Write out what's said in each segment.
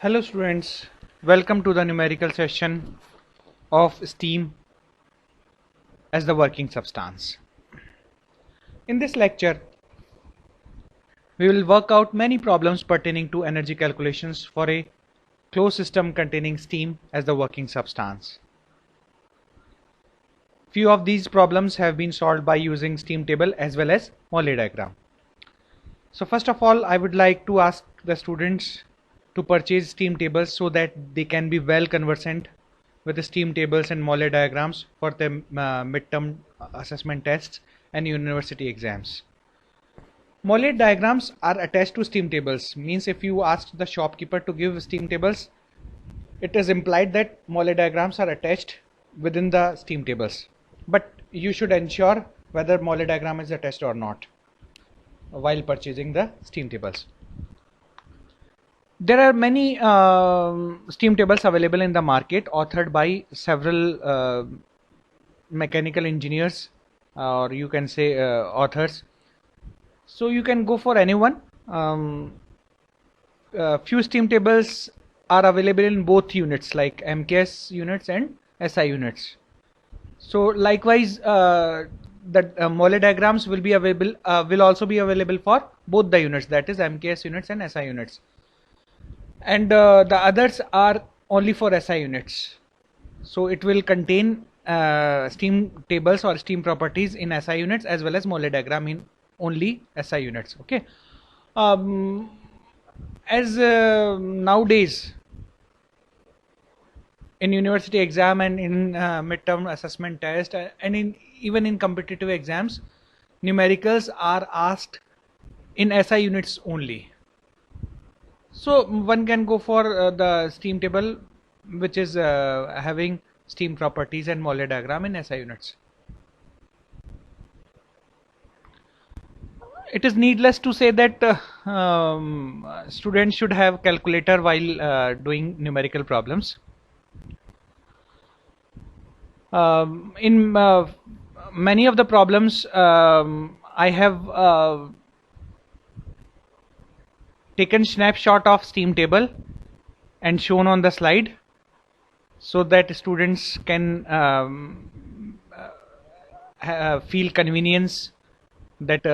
Hello students, welcome to the numerical session of steam as the working substance. In this lecture, we will work out many problems pertaining to energy calculations for a closed system containing steam as the working substance. Few of these problems have been solved by using steam table as well as Morley diagram. So first of all, I would like to ask the students to purchase steam tables so that they can be well conversant with the steam tables and Morley diagrams for the midterm assessment tests and university exams. Morley diagrams are attached to steam tables, means if you ask the shopkeeper to give steam tables, it is implied that Morley diagrams are attached within the steam tables. But you should ensure whether Morley diagram is attached or not while purchasing the steam tables. There are many steam tables available in the market, authored by several mechanical engineers, or you can say authors. So you can go for anyone. Few steam tables are available in both units, like MKS units and SI units. So likewise, the Morley diagrams will be available, will also be available for both the units, that is MKS units and SI units. And the others are only for SI units. So it will contain steam tables or steam properties in SI units as well as Morley diagram in only SI units. Okay. As nowadays in university exam and in midterm assessment test and even in competitive exams, numericals are asked in SI units only. So one can go for the steam table which is having steam properties and Morley diagram in SI units. It is needless to say that students should have calculator while doing numerical problems. In many of the problems I have taken snapshot of steam table and shown on the slide so that students can feel convenience that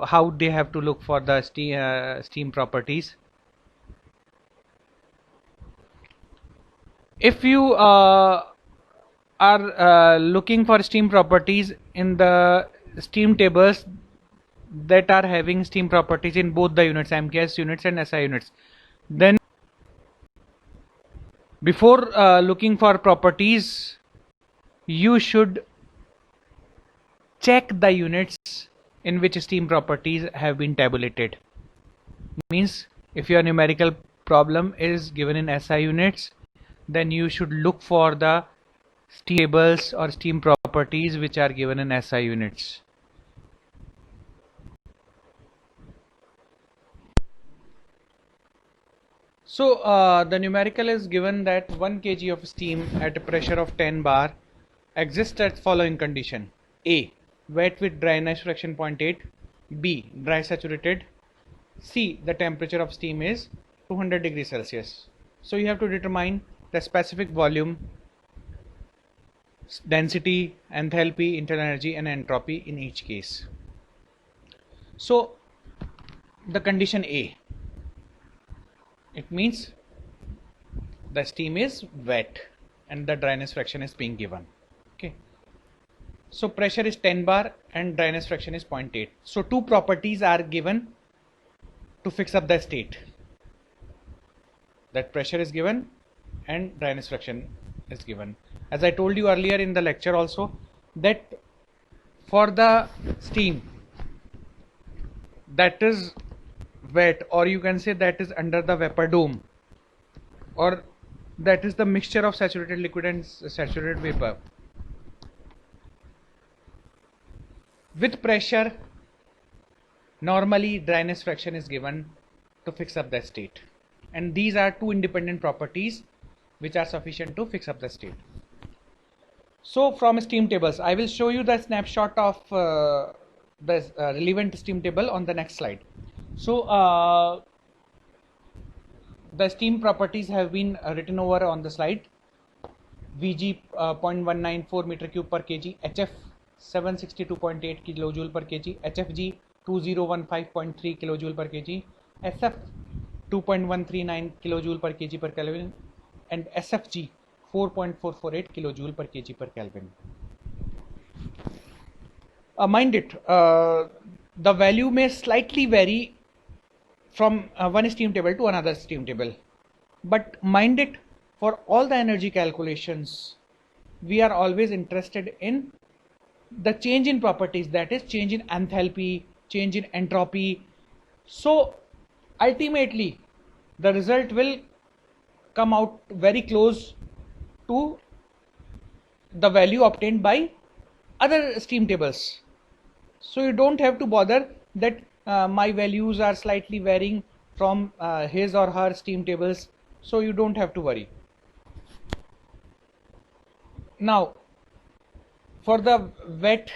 how they have to look for the steam properties. If you are looking for steam properties in the steam tables that are having steam properties in both the units, MKS units and SI units, then before looking for properties, you should check the units in which steam properties have been tabulated. Means if your numerical problem is given in SI units, then you should look for the steam tables or steam properties which are given in SI units. So the numerical is given that 1 kg of steam at a pressure of 10 bar exists at following condition: A, wet with dryness fraction 0.8, B, dry saturated, C, the temperature of steam is 200 degrees Celsius. So you have to determine the specific volume, density, enthalpy, internal energy and entropy in each case. So the condition A, it means the steam is wet and the dryness fraction is being given. Okay. So pressure is 10 bar and dryness fraction is 0.8. So two properties are given to fix up the state. That pressure is given and dryness fraction is given. As I told you earlier in the lecture also, that for the steam that is wet, or you can say that is under the vapor dome, or that is the mixture of saturated liquid and saturated vapor, with pressure, normally dryness fraction is given to fix up the state, and these are two independent properties which are sufficient to fix up the state. So from steam tables, I will show you the snapshot of the relevant steam table on the next slide. So the steam properties have been written over on the slide. Vg 0.194 meter cube per kg, HF 762.8 kilojoule per kg, HFG 2015.3 kilojoule per kg, SF 2.139 kilojoule per kg per Kelvin, and SFG 4.448 kilojoule per kg per Kelvin. Mind it, the value may slightly vary from one steam table to another steam table, but mind it, for all the energy calculations we are always interested in the change in properties, that is change in enthalpy, change in entropy. So ultimately the result will come out very close to the value obtained by other steam tables. So you don't have to bother that my values are slightly varying from his or her steam tables, so you don't have to worry. Now for the wet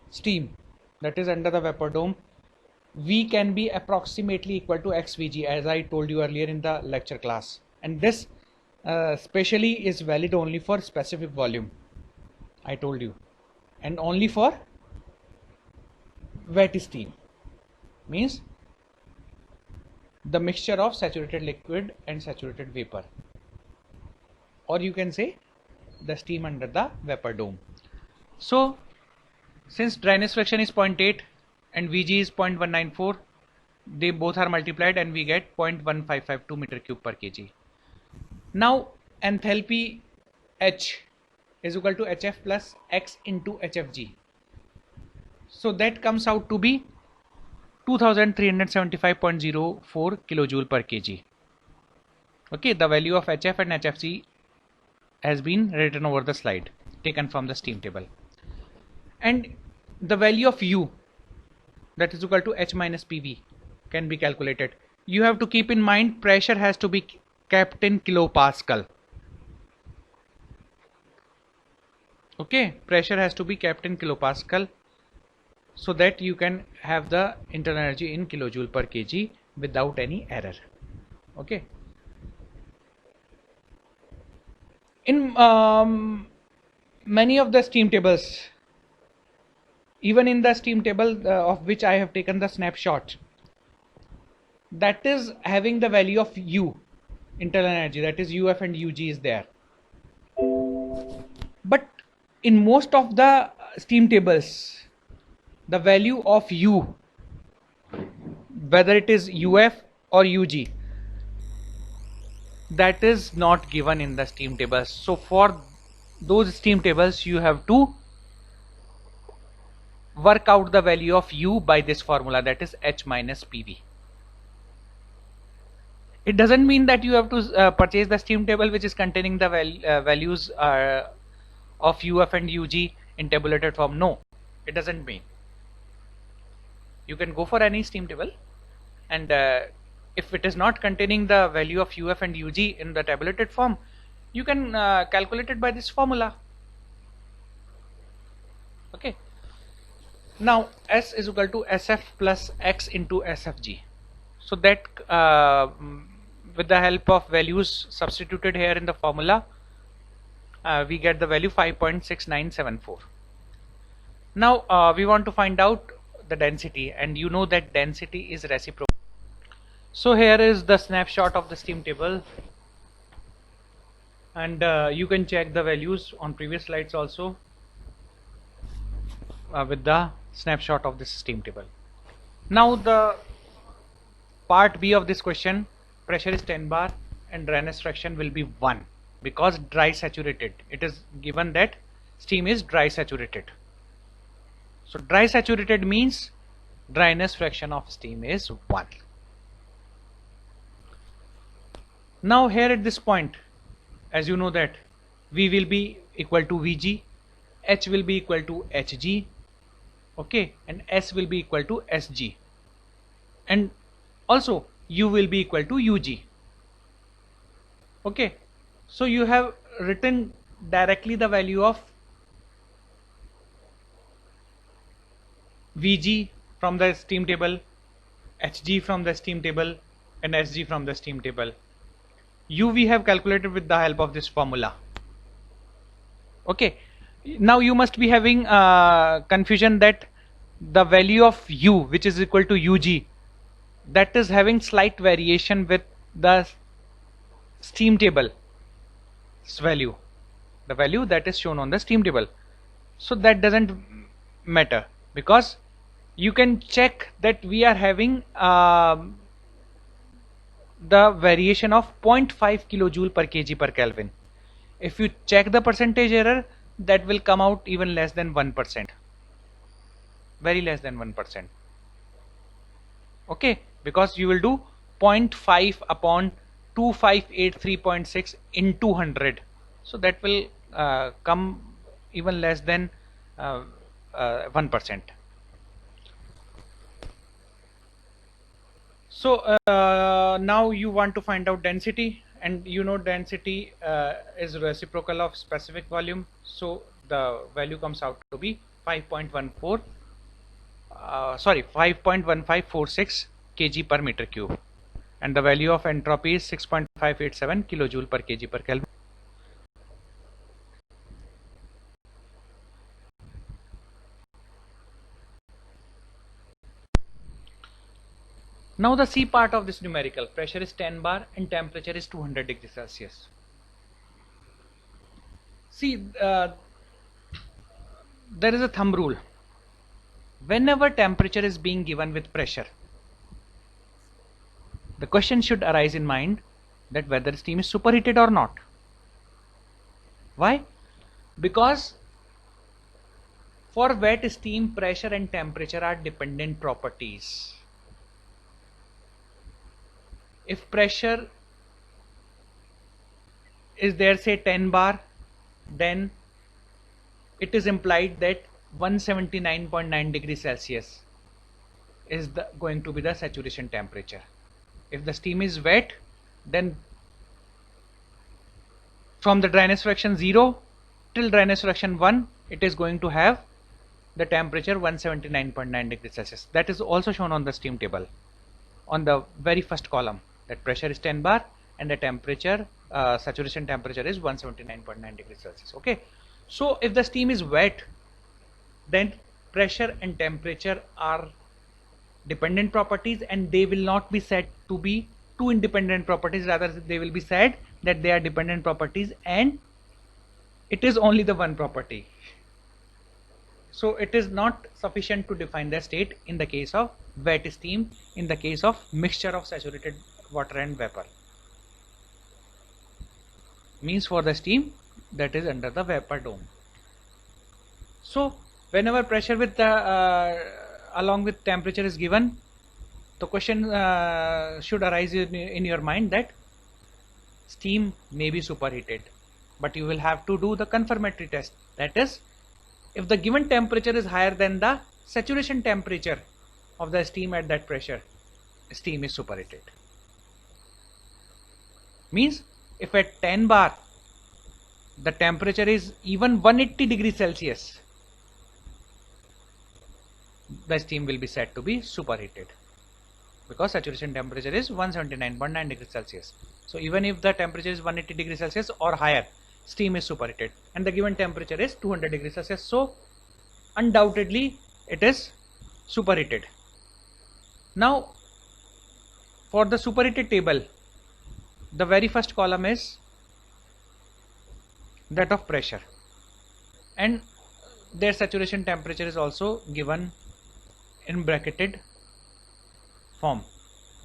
steam, that is under the vapor dome, V can be approximately equal to XVG, as I told you earlier in the lecture class, and this specially is valid only for specific volume, I told you, and only for wet steam, means the mixture of saturated liquid and saturated vapor, or you can say the steam under the vapor dome. So since dryness fraction is 0.8 and Vg is 0.194, they both are multiplied and we get 0.1552 meter cube per kg. Now enthalpy H is equal to HF plus X into HFG, so that comes out to be 2375.04 kilojoule per kg. Okay, the value of HF and HFG has been written over the slide, taken from the steam table, and the value of U, that is equal to H minus PV, can be calculated. You have to keep in mind pressure has to be kept in kilopascal. Okay, pressure has to be kept in kilopascal so that you can have the internal energy in kilojoule per kg without any error. Okay. In many of the steam tables, even in the steam table of which I have taken the snapshot, that is having the value of U, internal energy, that is UF and UG is there. But in most of the steam tables, the value of U, whether it is UF or UG, that is not given in the steam tables. So for those steam tables you have to work out the value of U by this formula, that is H minus PV. It doesn't mean that you have to purchase the steam table which is containing the values of UF and UG in tabulated form. No, it doesn't mean. You can go for any steam table, and if it is not containing the value of UF and UG in the tabulated form, you can calculate it by this formula. Okay. Now S is equal to SF plus X into SFG. So that with the help of values substituted here in the formula, we get the value 5.6974. Now we want to find out the density, and you know that density is reciprocal. So here is the snapshot of the steam table, and you can check the values on previous slides also with the snapshot of this steam table. Now the part B of this question, pressure is 10 bar and dryness fraction will be 1, because dry saturated, it is given that steam is dry saturated. So dry saturated means dryness fraction of steam is 1. Now here at this point, as you know that V will be equal to Vg, H will be equal to Hg, okay, and S will be equal to Sg, and also U will be equal to Ug. Okay, so you have written directly the value of Vg from the steam table, Hg from the steam table, and Sg from the steam table. U we have calculated with the help of this formula. Okay, now you must be having confusion that the value of U, which is equal to Ug, that is having slight variation with the steam table value, the value that is shown on the steam table. So that doesn't matter, because you can check that we are having the variation of 0.5 kilojoule per kg per Kelvin. If you check the percentage error, that will come out even less than 1%, very less than 1%. Okay, because you will do 0.5 upon 2583.6 into 100, so that will come even less than 1%. So now you want to find out density, and you know density is reciprocal of specific volume, so the value comes out to be 5.1546 kg per meter cube, and the value of entropy is 6.587 kilojoule per kg per Kelvin. Now the C part of this numerical, pressure is 10 bar and temperature is 200 degrees Celsius. See, there is a thumb rule. Whenever temperature is being given with pressure, the question should arise in mind that whether steam is superheated or not. Why? Because for wet steam, pressure and temperature are dependent properties. If pressure is there, say 10 bar, then it is implied that 179.9 degrees Celsius is going to be the saturation temperature. If the steam is wet, then from the dryness fraction 0 till dryness fraction 1, it is going to have the temperature 179.9 degrees Celsius. That is also shown on the steam table on the very first column, that pressure is 10 bar and the temperature, saturation temperature is 179.9 degrees Celsius. Okay, so if the steam is wet, then pressure and temperature are dependent properties, and they will not be said to be two independent properties, rather they will be said that they are dependent properties and it is only the one property. So it is not sufficient to define the state in the case of wet steam, in the case of mixture of saturated water and vapor. Means for the steam that is under the vapor dome. So whenever pressure with along with temperature is given, the question should arise in your mind that steam may be superheated, but you will have to do the confirmatory test. That is, if the given temperature is higher than the saturation temperature of the steam at that pressure, steam is superheated. Means if at 10 bar the temperature is even 180 degrees Celsius, the steam will be said to be superheated, because saturation temperature is 179.9 degrees Celsius. So even if the temperature is 180 degrees Celsius or higher, steam is superheated, and the given temperature is 200 degrees Celsius, so undoubtedly it is superheated. Now for the superheated table, the very first column is that of pressure, and their saturation temperature is also given in bracketed form.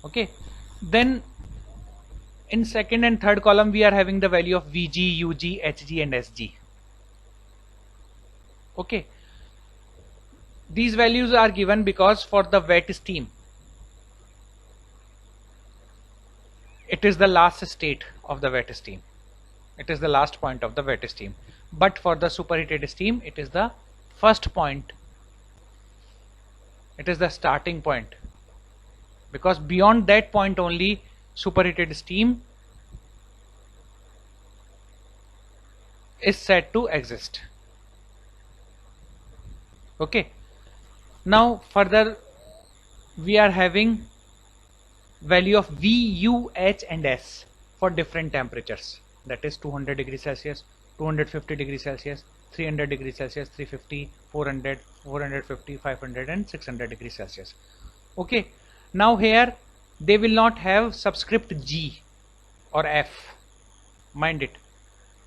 Okay, then in second and third column we are having the value of Vg, Ug, Hg and Sg. Okay, these values are given because for the wet steam, it is the last state of the wet steam, it is the last point of the wet steam, but for the superheated steam it is the first point, it is the starting point, because beyond that point only superheated steam is said to exist. Okay, now further we are having value of V, U, H and S for different temperatures, that is 200 degrees Celsius, 250 degrees Celsius, 300 degrees Celsius, 350, 400, 450, 500 and 600 degrees Celsius. Okay, now here they will not have subscript G or F, mind it.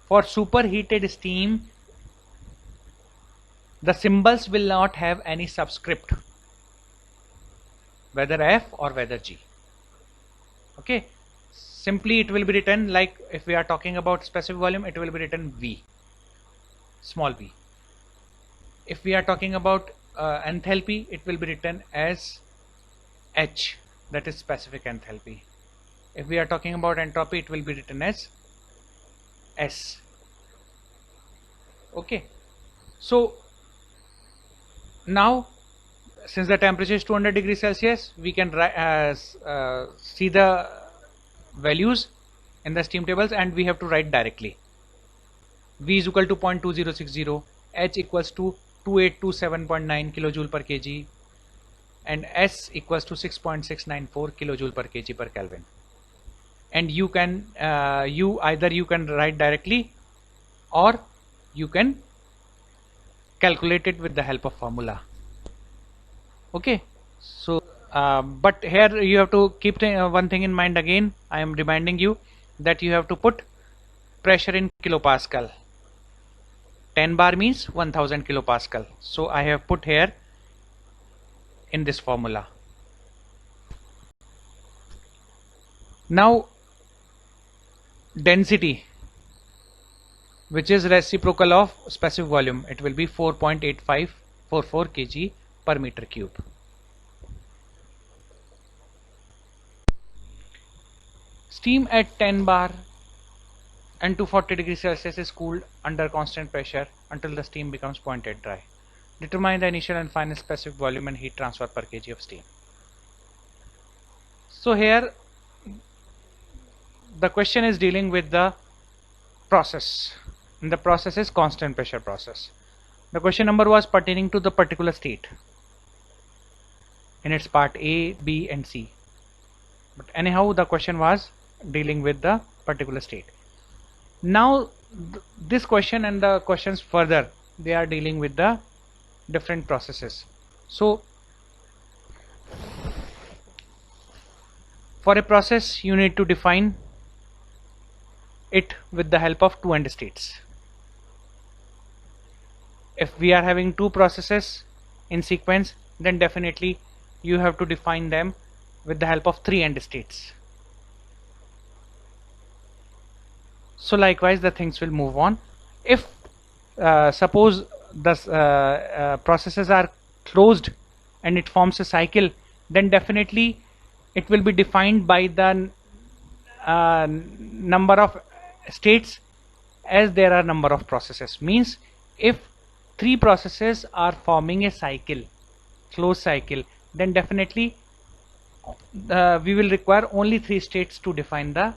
For superheated steam, the symbols will not have any subscript, whether F or whether G. Okay, simply it will be written like, if we are talking about specific volume, it will be written V, small v. If we are talking about enthalpy, it will be written as H, that is specific enthalpy. If we are talking about entropy, it will be written as S. Okay, so now since the temperature is 200 degrees Celsius, we can see the values in the steam tables, and we have to write directly. V is equal to 0.2060, H equals to 2827.9 kilojoule per kg, and S equals to 6.694 kilojoule per kg per Kelvin. And you can either you can write directly or you can calculate it with the help of formula. Okay, so but here you have to keep one thing in mind again. I am reminding you that you have to put pressure in kilopascal. 10 bar means 1000 kilopascal. So I have put here in this formula. Now density, which is reciprocal of specific volume, it will be 4.8544 kg per meter cube. Steam at 10 bar and 240 degrees Celsius is cooled under constant pressure until the steam becomes 0.8 dry. Determine the initial and final specific volume and heat transfer per kg of steam. So here the question is dealing with the process, and the process is constant pressure process. The question number was pertaining to the particular state in its part A, B and C, but anyhow the question was dealing with the particular state. Now this question and the questions further, they are dealing with the different processes. So for a process you need to define it with the help of two end states. If we are having two processes in sequence, then definitely you have to define them with the help of three end states. So likewise the things will move on. If suppose the processes are closed and it forms a cycle, then definitely it will be defined by the number of states as there are number of processes. Means if three processes are forming a cycle, closed cycle, then definitely we will require only three states to define the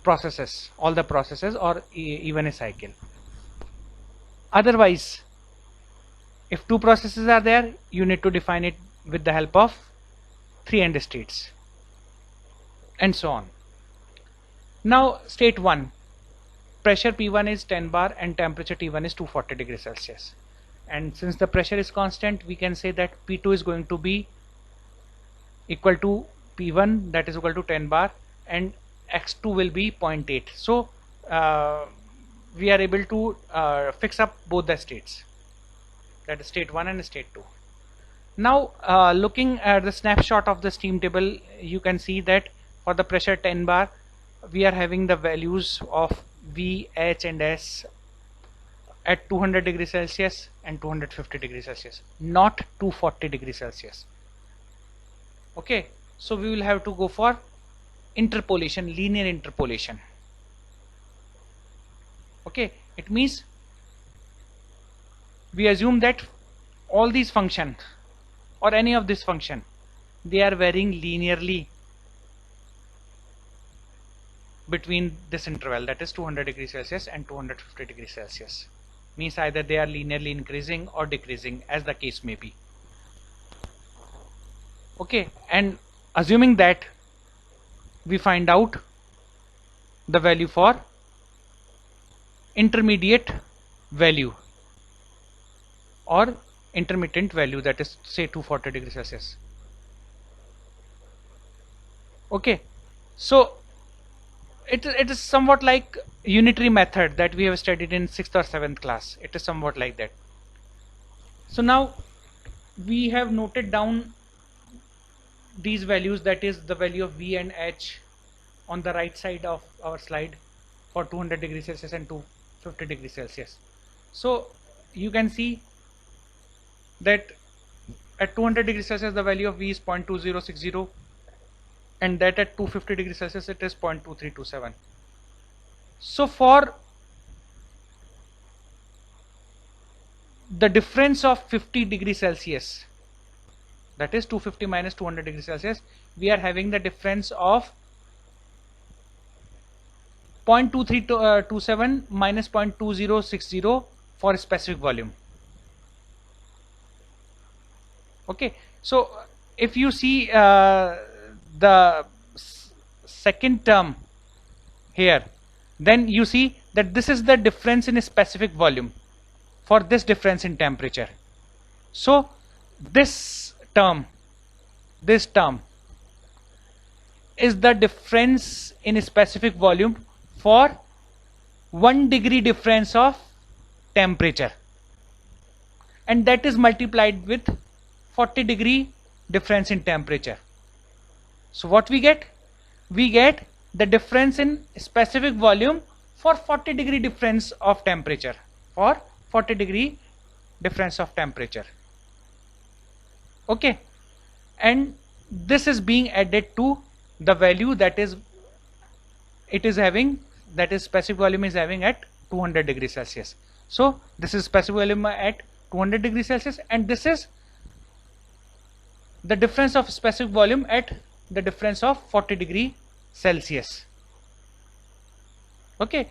processes, all the processes, or even a cycle. Otherwise, if two processes are there, you need to define it with the help of three end states, and so on. Now state 1, pressure P1 is 10 bar and temperature T1 is 240 degrees Celsius, and since the pressure is constant, we can say that P2 is going to be equal to P1, that is equal to 10 bar, and X2 will be 0.8. So we are able to fix up both the states, that is state 1 and state 2. Now looking at the snapshot of the steam table, you can see that for the pressure 10 bar we are having the values of V, H and S at 200 degrees Celsius and 250 degrees Celsius, not 240 degrees Celsius. Okay, so we will have to go for interpolation, linear interpolation. Okay, it means we assume that all these functions or any of this function, they are varying linearly between this interval, that is 200 degrees Celsius and 250 degrees Celsius. Means either they are linearly increasing or decreasing, as the case may be. Okay, and assuming that we find out the value for intermediate value or intermittent value, that is say 240 degrees Celsius. Okay, so it is somewhat like unitary method that we have studied in 6th or 7th class. It is somewhat like that. So now we have noted down these values, that is the value of V and H on the right side of our slide for 200 degrees Celsius and 250 degrees Celsius. So you can see that at 200 degrees Celsius the value of V is 0.2060, and that at 250 degrees Celsius it is 0.2327. So for the difference of 50 degrees Celsius, that is 250 minus 200 degrees Celsius, we are having the difference of 0.2327 minus 0.2060 for a specific volume. Okay, so if you see the second term here, then you see that this is the difference in a specific volume for this difference in temperature. So this term is the difference in a specific volume for 1 degree difference of temperature, and that is multiplied with 40 degree difference in temperature. So what we get? We get the difference in specific volume for 40 degree difference of temperature, for 40 degree difference of temperature. Okay, and this is being added to the value that is it is having, that is specific volume is having at 200 degrees Celsius. So this is specific volume at 200 degrees Celsius, and this is the difference of specific volume at the difference of 40 degree Celsius. Okay,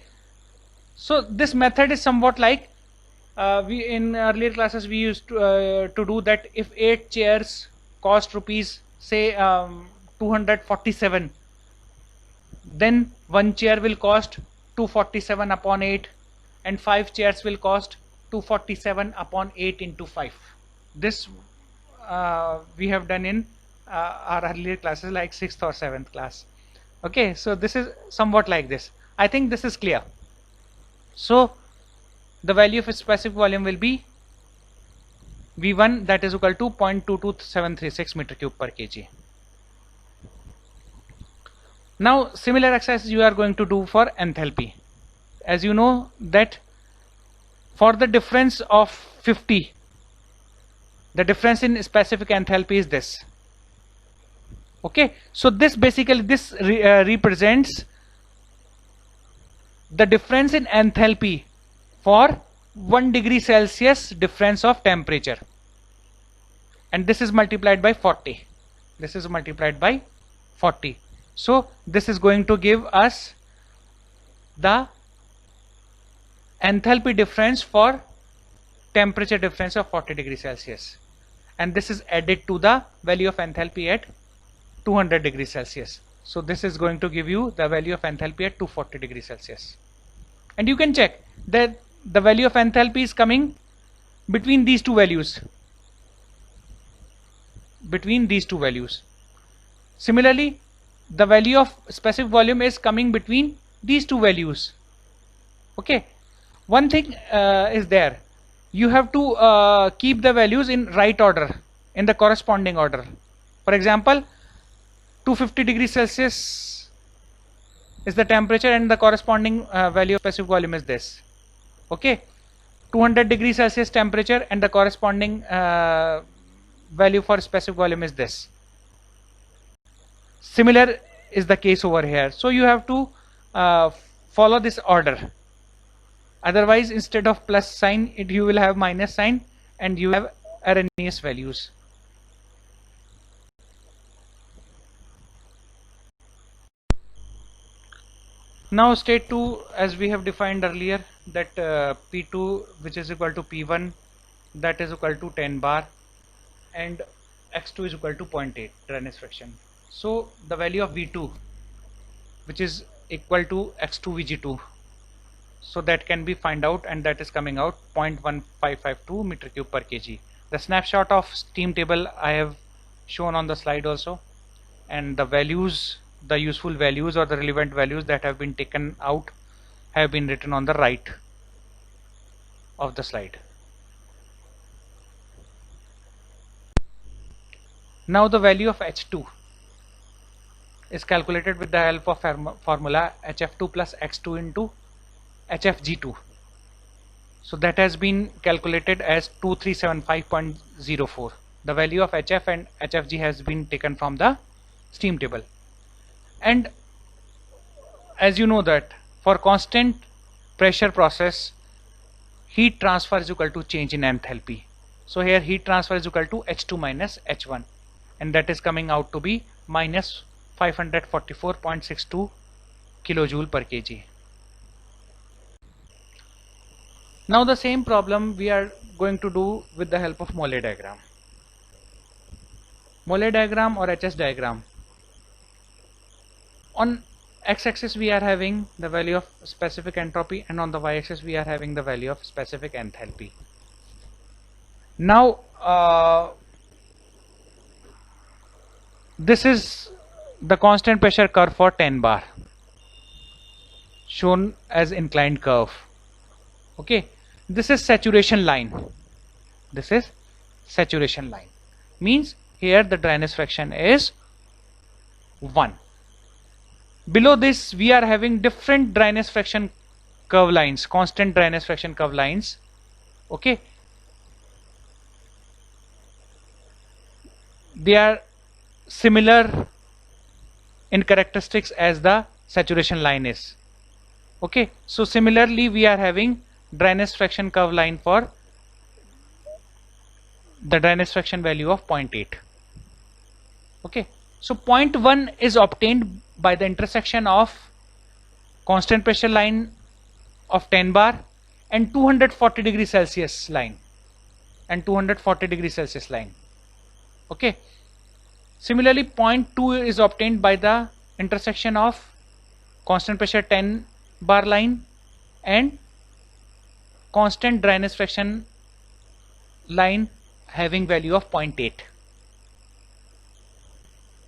so this method is somewhat like we in earlier classes we used to do that. If 8 chairs cost rupees say 247, then 1 chair will cost 247 upon 8, and 5 chairs will cost 247 upon 8 into 5. This we have done in our earlier classes like 6th or 7th class. Okay, so this is somewhat like this. I think this is clear. So the value of a specific volume will be V1, that is equal to 0.22736 meter cube per kg. Now similar exercise you are going to do for enthalpy. As you know that for the difference of 50, the difference in specific enthalpy is this. Okay, so this basically represents the difference in enthalpy for 1 degree Celsius difference of temperature, and this is multiplied by 40. This is multiplied by 40. So this is going to give us the enthalpy difference for temperature difference of 40 degrees Celsius, and this is added to the value of enthalpy at 200 degrees Celsius. So this is going to give you the value of enthalpy at 240 degrees Celsius, and you can check that the value of enthalpy is coming between these two values. Similarly, the value of specific volume is coming between these two values. Okay, one thing is there, you have to keep the values in right order, in the corresponding order. For example, 250 degrees Celsius is the temperature, and the corresponding value of specific volume is this. Okay, 200 degrees Celsius temperature, and the corresponding value for specific volume is this. Similar is the case over here. So you have to follow this order. Otherwise, instead of plus sign, you will have minus sign, and you have erroneous values. Now state 2, as we have defined earlier, that P2, which is equal to P1, that is equal to 10 bar, and X2 is equal to 0.8 Reynolds friction. So the value of V2, which is equal to x2 Vg2, so that can be find out, and that is coming out 0.1552 meter cube per kg. The snapshot of steam table I have shown on the slide also, and the values, the useful values or the relevant values that have been taken out have been written on the right of the slide. Now the value of H2 is calculated with the help of formula HF2 plus X2 into HFG2. So that has been calculated as 2375.04. The value of HF and HFG has been taken from the steam table. And as you know that for constant pressure process, heat transfer is equal to change in enthalpy. So here heat transfer is equal to H2 minus H1, and that is coming out to be minus 544.62 kilojoule per kg. Now the same problem we are going to do with the help of Mollet diagram. Mollet diagram or HS diagram. On x-axis we are having the value of specific entropy, and on the y-axis we are having the value of specific enthalpy. Now this is the constant pressure curve for 10 bar, shown as inclined curve. Okay, this is saturation line. This is saturation line, means here the dryness fraction is 1. Below this we are having different dryness fraction curve lines, constant dryness fraction curve lines. Okay, they are similar in characteristics as the saturation line is. Okay, so similarly we are having dryness fraction curve line for the dryness fraction value of 0.8. Okay, so 0.1 is obtained by the intersection of constant pressure line of 10 bar and 240 degree Celsius line and 240 degree Celsius line. Okay, similarly 0.2 is obtained by the intersection of constant pressure 10 bar line and constant dryness fraction line having value of 0.8.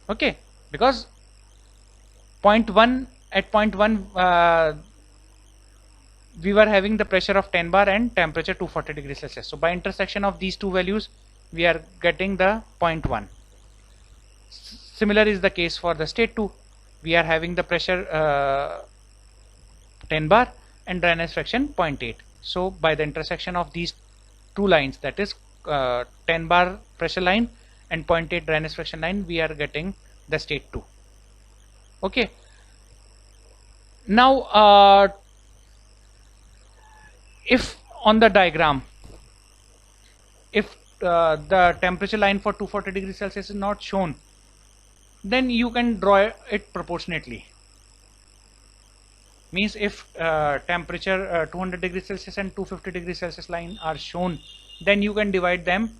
Okay, because 0.1 at 0.1 we were having the pressure of 10 bar and temperature 240 degrees Celsius. So by intersection of these two values we are getting the 0.1. Similar is the case for the state 2. We are having the pressure 10 bar and dryness fraction 0.8. So by the intersection of these two lines, that is 10 bar pressure line and 0.8 dryness fraction line, we are getting the state 2. Okay, now if on the diagram, if the temperature line for 240 degrees Celsius is not shown, then you can draw it proportionately. Means if temperature 200 degrees Celsius and 250 degrees Celsius line are shown, then you can divide them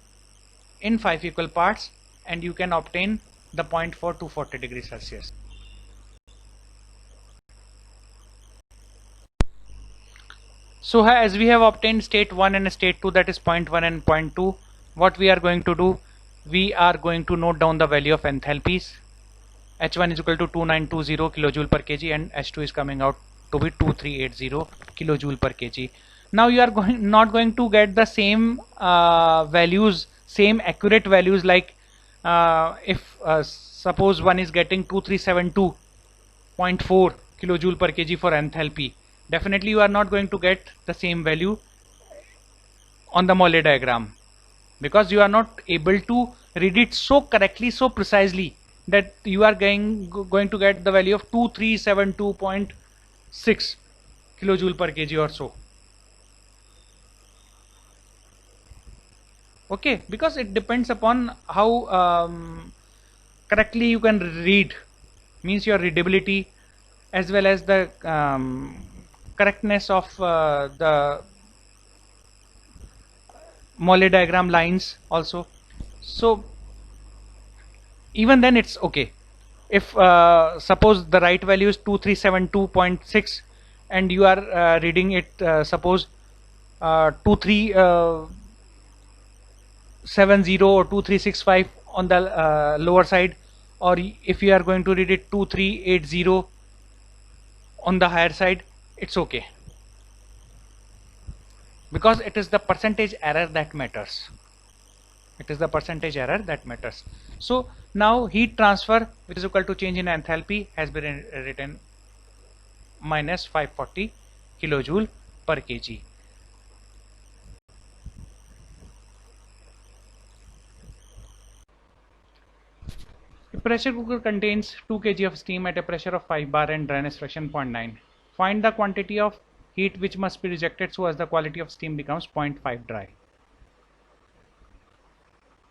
in 5 equal parts and you can obtain the point for 240 degrees Celsius. So as we have obtained state 1 and state 2, that is 0.1 and 0.2, what we are going to do, we are going to note down the value of enthalpies. H1 is equal to 2920 kilojoule per kg and H2 is coming out to be 2380 kilojoule per kg. Now you are not going to get the same values, same accurate values, like if suppose one is getting 2372.4 kilojoule per kg for enthalpy, definitely you are not going to get the same value on the Mollet diagram, because you are not able to read it so correctly, so precisely, that you are going to get the value of 2372.6 kilojoule per kg or so. Okay, because it depends upon how correctly you can read, means your readability as well as the correctness of the Mollet diagram lines also. So even then it's okay. if suppose the right value is 2372.6 and you are reading it suppose 2370 or 2365 on the lower side, or if you are going to read it 2380 on the higher side, it's okay, because it is the percentage error that matters. It is the percentage error that matters. So now heat transfer, which is equal to change in enthalpy, has been written minus 540 kilojoule per kg. A pressure cooker contains 2 kg of steam at a pressure of 5 bar and dryness fraction 0.9. Find the quantity of heat which must be rejected so as the quality of steam becomes 0.5 dry.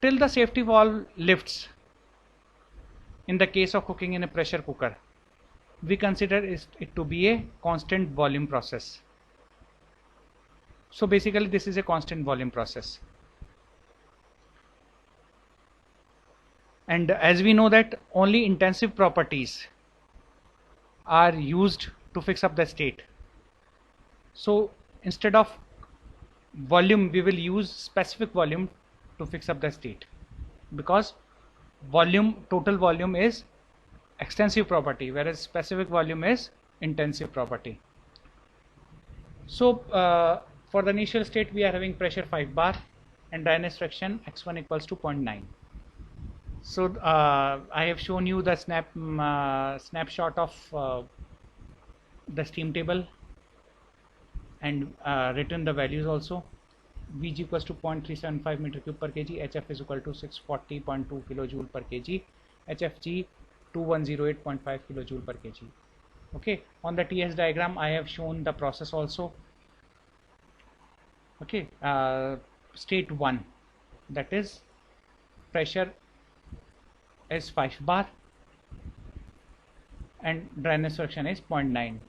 Till the safety valve lifts, in the case of cooking in a pressure cooker, we consider it to be a constant volume process. So basically this is a constant volume process. And as we know that only intensive properties are used to fix up the state. So instead of volume, we will use specific volume to fix up the state, because volume, total volume is extensive property, whereas specific volume is intensive property. So for the initial state we are having pressure 5 bar and dryness fraction x1 equals to 0.9. So I have shown you the snapshot of the steam table and written the values also. Vg equals to 0.375 meter cube per kg, HF is equal to 640.2 kilojoule per kg, HFG 2108.5 kilojoule per kg. Okay, on the TS diagram I have shown the process also. Okay, state 1, that is pressure is 5 bar and dryness fraction is 0.9.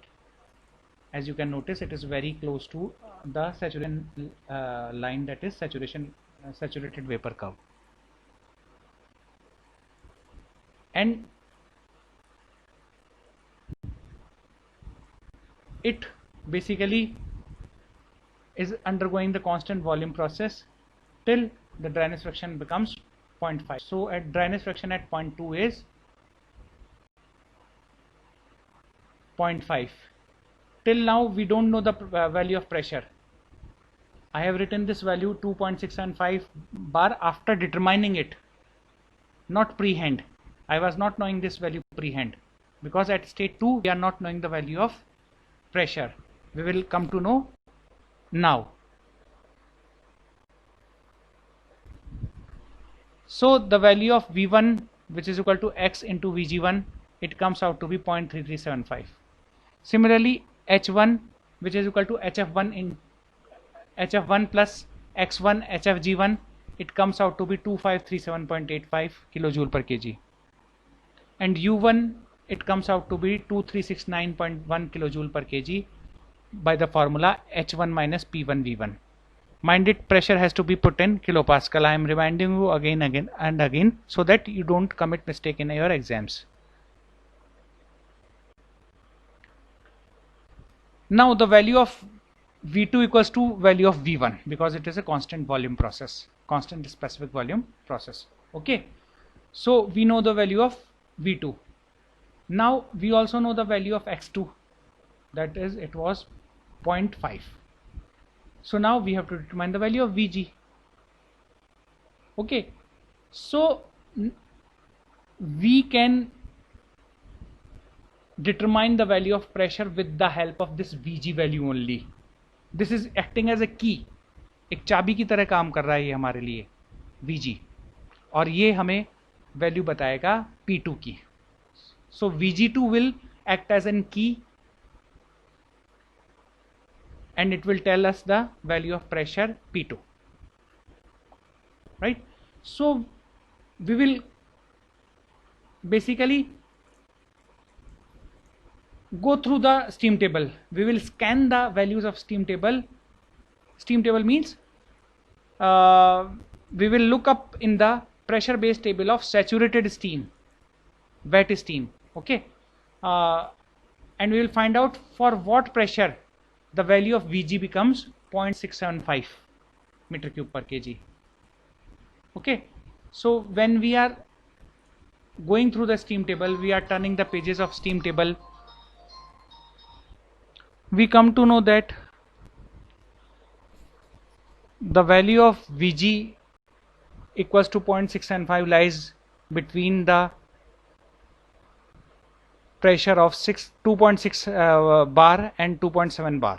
As you can notice, it is very close to the saturation line, that is saturated vapor curve. And it basically is undergoing the constant volume process till the dryness fraction becomes 0.5. So at dryness fraction at 0.2 is 0.5. Till now we don't know the value of pressure. I have written this value 2.675 bar after determining it, not pre-hand. I was not knowing this value pre-hand, because at state 2 we are not knowing the value of pressure. We will come to know now. So the value of V1, which is equal to x into Vg1, it comes out to be 0.3375. Similarly, H1, which is equal to HF1 in HF1 plus x1 HFG1, it comes out to be 2537.85 kilojoule per kg. And U1, it comes out to be 2369.1 kilojoule per kg by the formula H1 minus P1 V1. Mind it, pressure has to be put in kilopascal. I am reminding you again and again so that you don't commit mistake in your exams. Now the value of V2 equals to value of V1, because it is a constant volume process, constant specific volume process. Okay, so we know the value of V2. Now we also know the value of X2, that is, it was 0.5. So now we have to determine the value of Vg. Okay, so we can determine the value of pressure with the help of this Vg value only. This is acting as a key, एक चाबी की तरह काम कर रहा है ये हमारे लिए Vg, और ये हमें वैल्यू बताएगा P2 की. So Vg2 will act as an key and it will tell us the value of pressure P2, right? So we will basically go through the steam table. We will scan the values of steam table. Steam table means we will look up in the pressure based table of saturated steam. wet steam. Okay, and we will find out for what pressure the value of Vg becomes 0.675 meter cube per kg. Okay, so when we are going through the steam table, we are turning the pages of steam table, we come to know that the value of Vg equals to 0.675 lies between the pressure of 2.6 bar and 2.7 bar.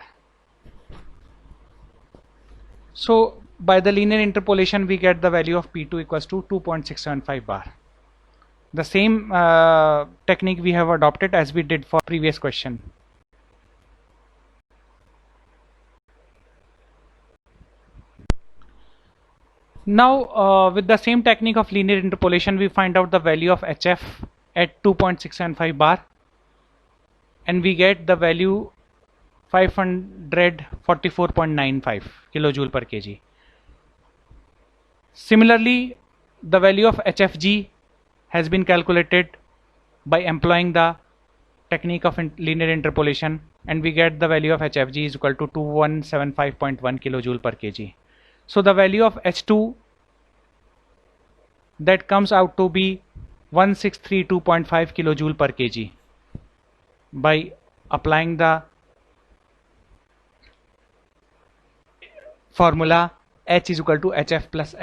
So by the linear interpolation we get the value of P2 equals to 2.675 bar. The same technique we have adopted as we did for previous question. Now with the same technique of linear interpolation we find out the value of HF at 2.675 bar, and we get the value 544.95 kilojoule per kg. Similarly, the value of HFG has been calculated by employing the technique of linear interpolation, and we get the value of HFG is equal to 2175.1 kilojoule per kg. So the value of H2 that comes out to be 1632.5 kilojoule per kg by applying the formula H is equal to HF plus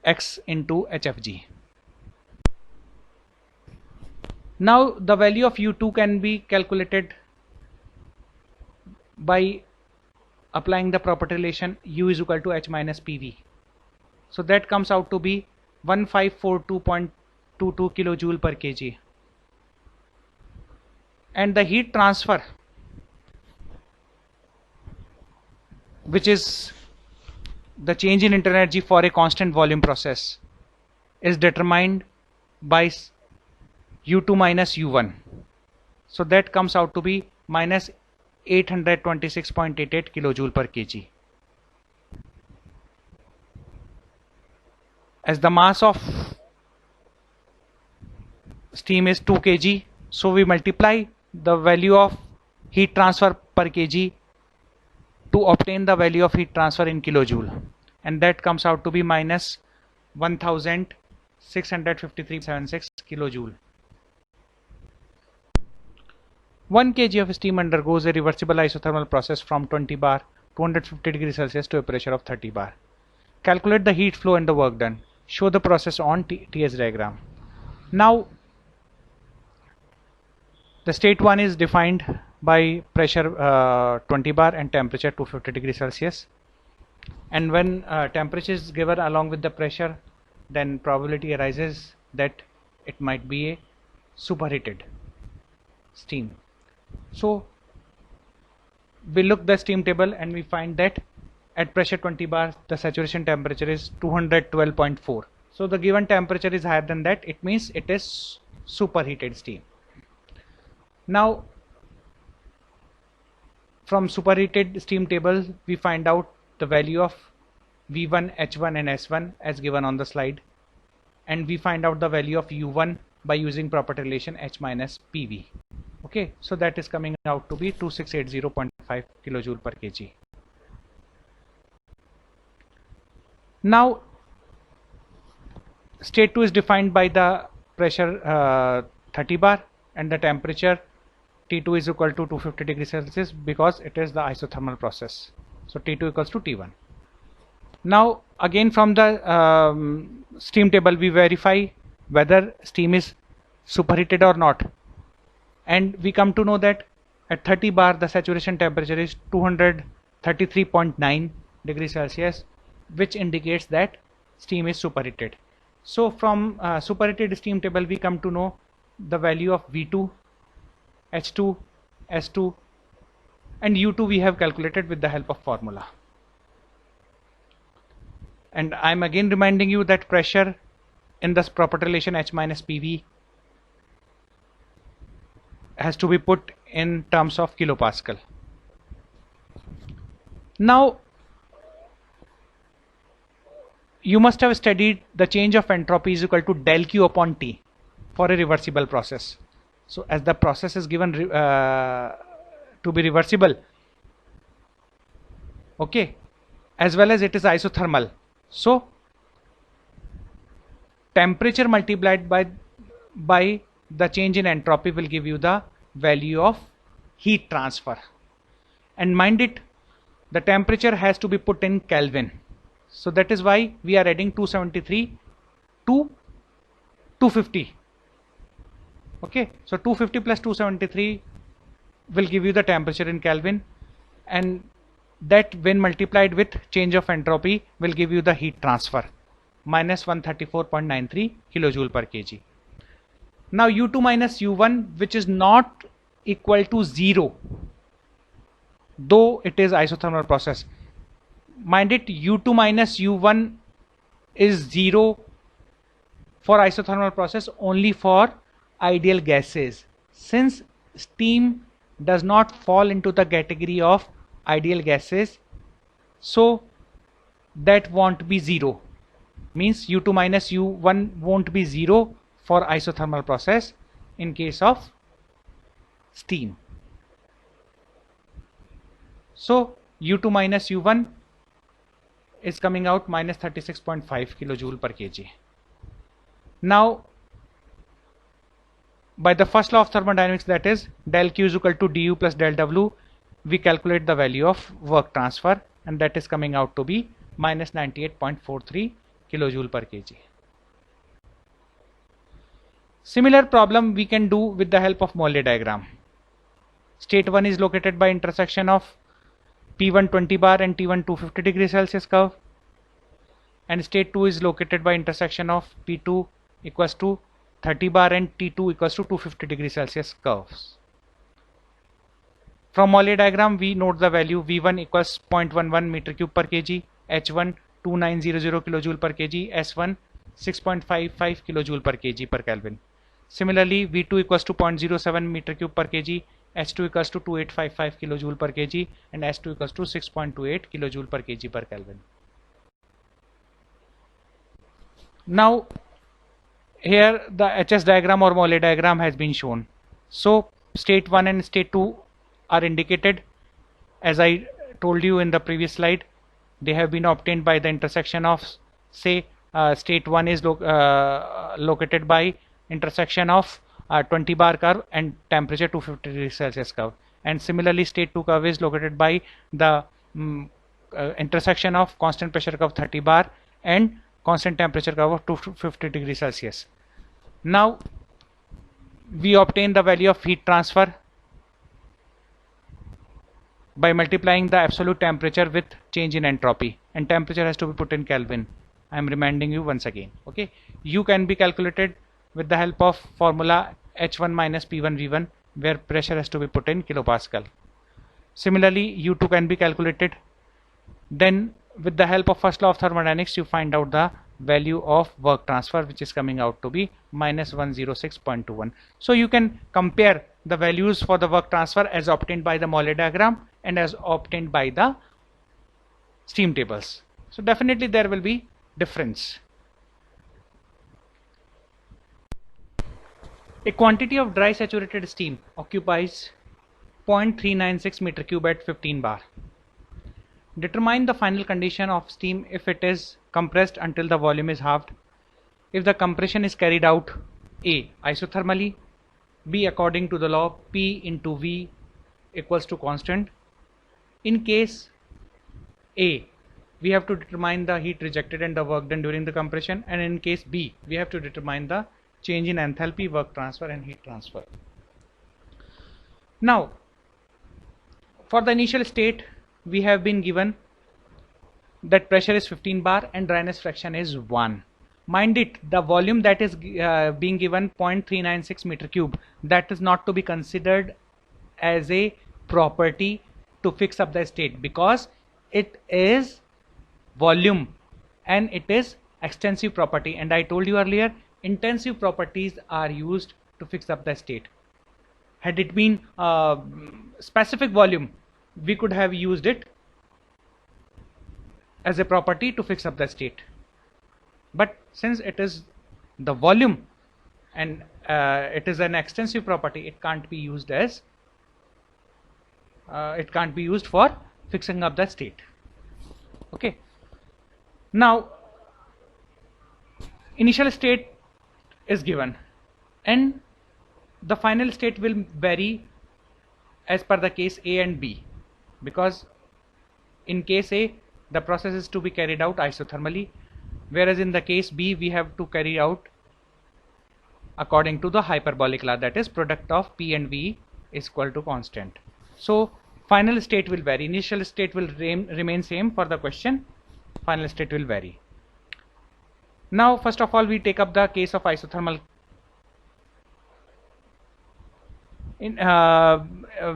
X into HFG. Now the value of U2 can be calculated by applying the property relation U is equal to H minus PV. So that comes out to be 1542.22 kilojoule per kg. And the heat transfer, which is the change in internal energy for a constant volume process, is determined by U2 minus U1. So that comes out to be minus 826.88 kilojoule per kg. As the mass of steam is 2 kg, so we multiply the value of heat transfer per kg to obtain the value of heat transfer in kilojoule, and that comes out to be minus 1653.76 kilojoule. 1 kg of steam undergoes a reversible isothermal process from 20 bar to 150 degrees Celsius to a pressure of 30 bar. Calculate the heat flow and the work done. Show the process on TS diagram. Now the state 1 is defined by pressure 20 bar and temperature 250 degrees Celsius, and when temperature is given along with the pressure, then probability arises that it might be a superheated steam. So we look the steam table and we find that at pressure 20 bar the saturation temperature is 212.4. so the given temperature is higher than that, it means it is superheated steam. Now from superheated steam table we find out the value of V1, H1 and S1 as given on the slide, and we find out the value of U1 by using property relation H minus PV. Okay, so that is coming out to be 2680.5 kilojoule per kg. Now state 2 is defined by the pressure 30 bar and the temperature T2 is equal to 250 degrees Celsius because it is the isothermal process. So T2 equals to T1. Now again from the steam table we verify whether steam is superheated or not, and we come to know that at 30 bar the saturation temperature is 233.9 degrees Celsius, which indicates that steam is superheated. So from superheated steam table we come to know the value of V2, H2, S2 and U2 we have calculated with the help of formula. And I am again reminding you that pressure in this property relation H minus PV has to be put in terms of kilopascal. Now you must have studied the change of entropy is equal to del Q upon T for a reversible process. So as the process is given to be reversible, okay, as well as it is isothermal, so temperature multiplied by the change in entropy will give you the value of heat transfer. And mind it, the temperature has to be put in Kelvin, so that is why we are adding 273 to 250. Okay, so 250 plus 273 will give you the temperature in Kelvin, and that when multiplied with change of entropy will give you the heat transfer, minus 134.93 kilojoule per kg. Now U2 minus U1, which is not equal to 0, though it is isothermal process. Mind it, U2 minus U1 is 0 for isothermal process only for ideal gases. Since steam does not fall into the category of ideal gases, so that won't be 0. Means U2 minus U1 won't be 0 for isothermal process in case of steam. So U2 minus U1 is coming out minus 36.5 kilojoule per kg. Now by the first law of thermodynamics, that is del Q is equal to du plus del W, we calculate the value of work transfer, and that is coming out to be minus 98.43 kilojoule per kg. Similar problem we can do with the help of Mollet diagram. State 1 is located by intersection of P1 20 bar and T1 250 degree Celsius curve, and state 2 is located by intersection of P2 equals to 30 bar and T2 equals to 250 degree Celsius curves. From Mollet diagram we note the value V1 equals 0.11 meter cube per kg, H1 2900 kilojoule per kg, S1 6.55 kilojoule per kg per Kelvin. Similarly V2 equals to 0.07 meter cube per kg, H2 equals to 2855 kilojoule per kg, and S2 equals to 6.28 kilojoule per kg per Kelvin. Now here the HS diagram or Mollet diagram has been shown. So state 1 and state 2 are indicated as I told you in the previous slide. They have been obtained by the intersection of, say, state 1 is located by intersection of 20 bar curve and temperature 250 degrees Celsius curve, and similarly state 2 curve is located by the intersection of constant pressure curve 30 bar and constant temperature curve of 250 degrees Celsius. Now we obtain the value of heat transfer by multiplying the absolute temperature with change in entropy, and temperature has to be put in Kelvin. I am reminding you once again. Okay, U can be calculated with the help of formula H1 minus P1 V1, where pressure has to be put in kilopascal. Similarly U2 can be calculated. Then with the help of first law of thermodynamics you find out the value of work transfer, which is coming out to be minus 106.21. So you can compare the values for the work transfer as obtained by the Mollet diagram and as obtained by the steam tables. So definitely there will be difference. A quantity of dry saturated steam occupies 0.396 meter cube at 15 bar. Determine the final condition of steam if it is compressed until the volume is halved, if the compression is carried out A. isothermally, B. according to the law P into V equals to constant. In case A, we have to determine the heat rejected and the work done during the compression, and in case B, we have to determine the change in enthalpy, work transfer and heat transfer. Now for the initial state we have been given that pressure is 15 bar and dryness fraction is 1. Mind it, the volume that is being given 0.396 meter cube, that is not to be considered as a property to fix up the state, because it is volume and it is extensive property, and I told you earlier intensive properties are used to fix up the state. Had it been specific volume, we could have used it as a property to fix up the state, but since it is the volume, and it is an extensive property. It can't be used as it can't be used for fixing up the state. Okay, now initial state is given and the final state will vary as per the case A and B, because in case A the process is to be carried out isothermally, whereas in the case B we have to carry out according to the hyperbolic law, that is product of P and V is equal to constant. So final state will vary. Initial state will remain same for the question, final state will vary. Now first of all we take up the case of isothermal.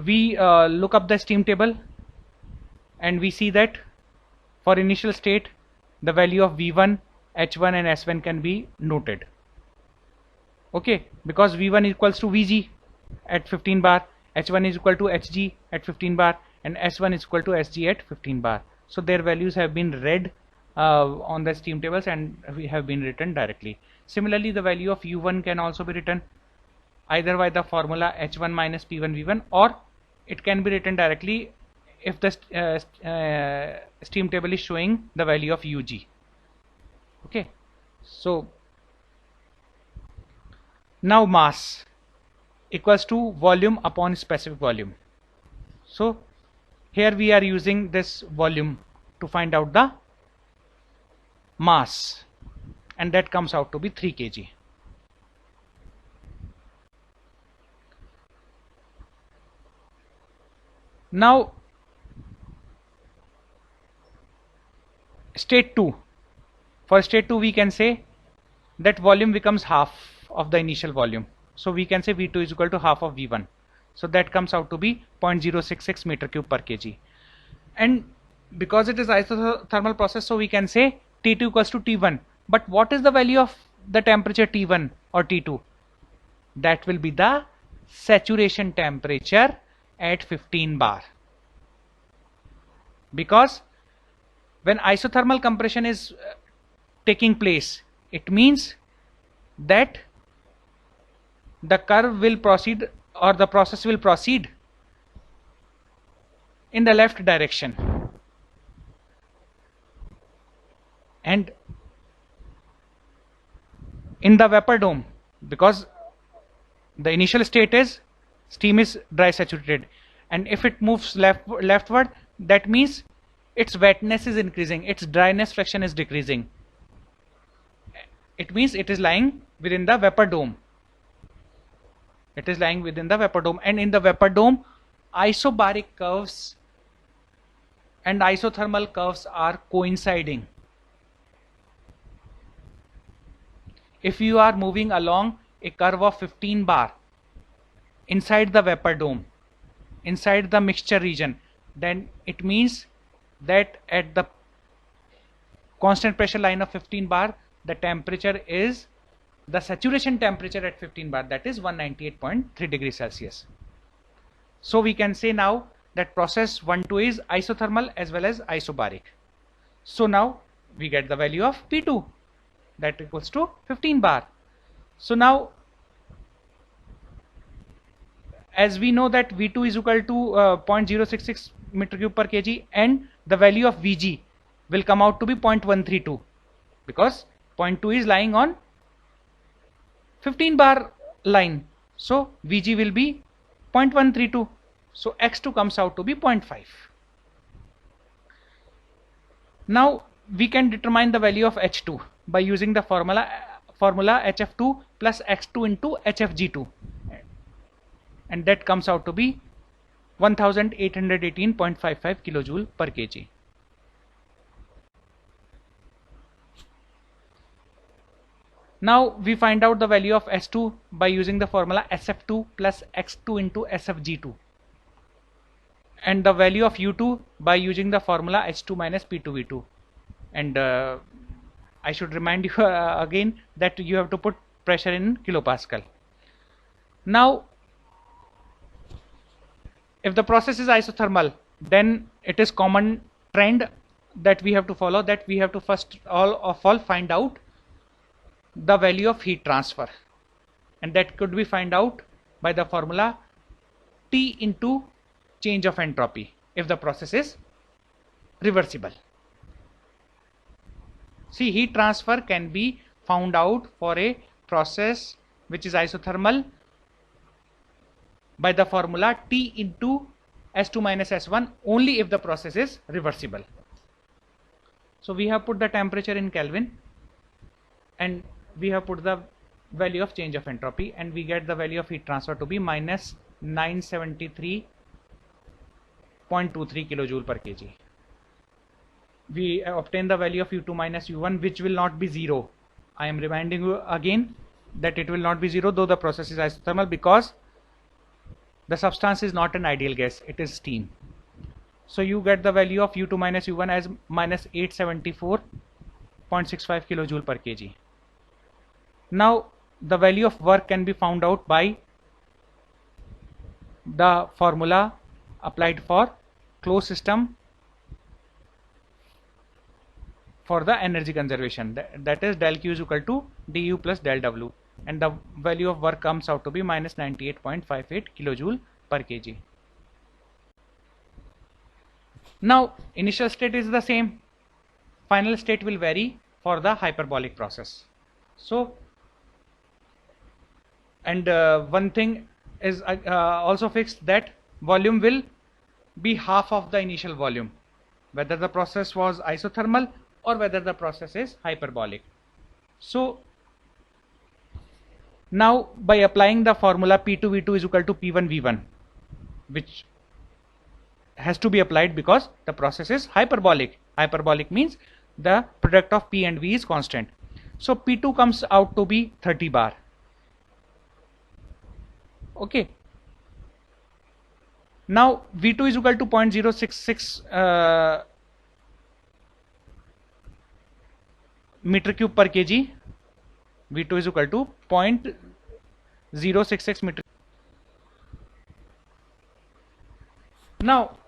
We look up the steam table and we see that for initial state the value of V1, H1 and S1 can be noted. Okay, because V1 equals to Vg at 15 bar, H1 is equal to Hg at 15 bar and S1 is equal to Sg at 15 bar. So their values have been read on the steam tables and we have been written directly. Similarly, the value of U1 can also be written either by the formula H1 minus P1 V1, or it can be written directly if the steam table is showing the value of Ug. Okay, so now mass equals to volume upon specific volume. So here we are using this volume to find out the mass, and that comes out to be 3 kg. Now state 2, for state 2 we can say that volume becomes half of the initial volume, so we can say V2 is equal to half of V1, so that comes out to be 0.066 meter cube per kg. And because it is isothermal process, so we can say T2 equals to T1. But what is the value of the temperature T1 or T2? That will be the saturation temperature at 15 bar, because when isothermal compression is taking place, it means that the curve will proceed, or the process will proceed in the left direction, and in the vapor dome, because the initial state is steam is dry saturated, and if it moves leftward, that means its wetness is increasing, its dryness fraction is decreasing. It means it is lying within the vapor dome. It is lying within the vapor dome, and in the vapor dome isobaric curves and isothermal curves are coinciding. If you are moving along a curve of 15 bar inside the vapor dome, inside the mixture region, then it means that at the constant pressure line of 15 bar, the temperature is the saturation temperature at 15 bar, that is 198.3 degrees Celsius. So we can say now that process 1-2 is isothermal as well as isobaric. So now we get the value of P2, that equals to 15 bar. So now, as we know that V2 is equal to 0.066 meter cube per kg, and the value of Vg will come out to be 0.132, because 0.2 is lying on 15 bar line, so Vg will be 0.132, so x2 comes out to be 0.5. Now we can determine the value of H2 by using the formula HF2 plus x2 into HFG2, and that comes out to be 1818.55 kilojoule per kg. Now we find out the value of S2 by using the formula SF2 plus x2 into SFG2, and the value of U2 by using the formula H2 minus P2V2. And I should remind you again that you have to put pressure in kilopascal. Now if the process is isothermal, then it is common trend that we have to follow, that we have to first of all find out the value of heat transfer. and that could be found out by the formula T into change of entropy if the process is reversible. See, heat transfer can be found out for a process which is isothermal by the formula T into S2 minus S1 only if the process is reversible. So we have put the temperature in Kelvin and we have put the value of change of entropy, and we get the value of heat transfer to be minus 973.23 kilojoule per kg. We obtain the value of U2 minus U1, which will not be 0. I am reminding you again that it will not be 0 though the process is isothermal, because the substance is not an ideal gas, it is steam. So you get the value of U2 minus U1 as minus 874.65 kilojoule per kg. Now the value of work can be found out by the formula applied for closed system for the energy conservation, that is del Q is equal to du plus del W, and the value of work comes out to be minus 98.58 kilojoule per kg. Now initial state is the same, final state will vary for the hyperbolic process. So, and one thing is also fixed, that volume will be half of the initial volume, whether the process was isothermal or whether the process is hyperbolic. So now by applying the formula P2V2 is equal to P1V1, which has to be applied because the process is hyperbolic. Hyperbolic means the product of P and V is constant. So P2 comes out to be 30 bar. Okay. Now V2 is equal to 0.066 meter cube per kg. V2 is equal to 0.066 meter. Now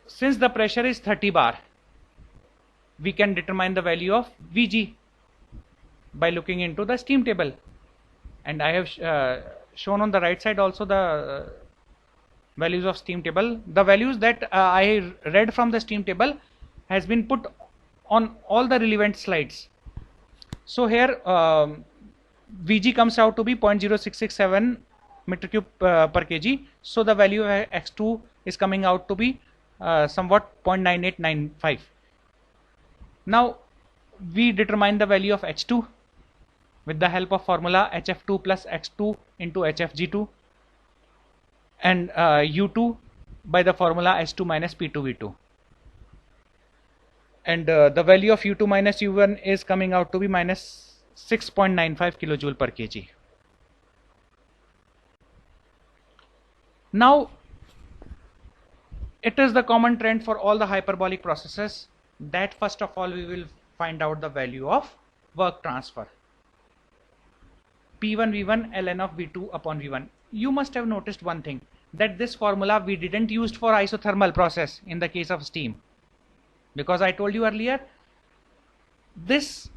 since the pressure is 30 bar, we can determine the value of Vg by looking into the steam table, and I have shown on the right side also the values of steam table. The values that I read from the steam table has been put on all the relevant slides. So here Vg comes out to be 0.0667 meter cube per kg. So the value of x2 is coming out to be somewhat 0.9895. Now we determine the value of H2 with the help of formula HF2 plus X2 into HFG2, and U2 by the formula S2 minus P2V2, and the value of U2 minus U1 is coming out to be minus 6.95 kilojoule per kg. Now it is the common trend for all the hyperbolic processes that first of all we will find out the value of work transfer, P1 V1 ln of V2 upon V1. You must have noticed one thing, that this formula we didn't use for isothermal process in the case of steam, because I told you earlier this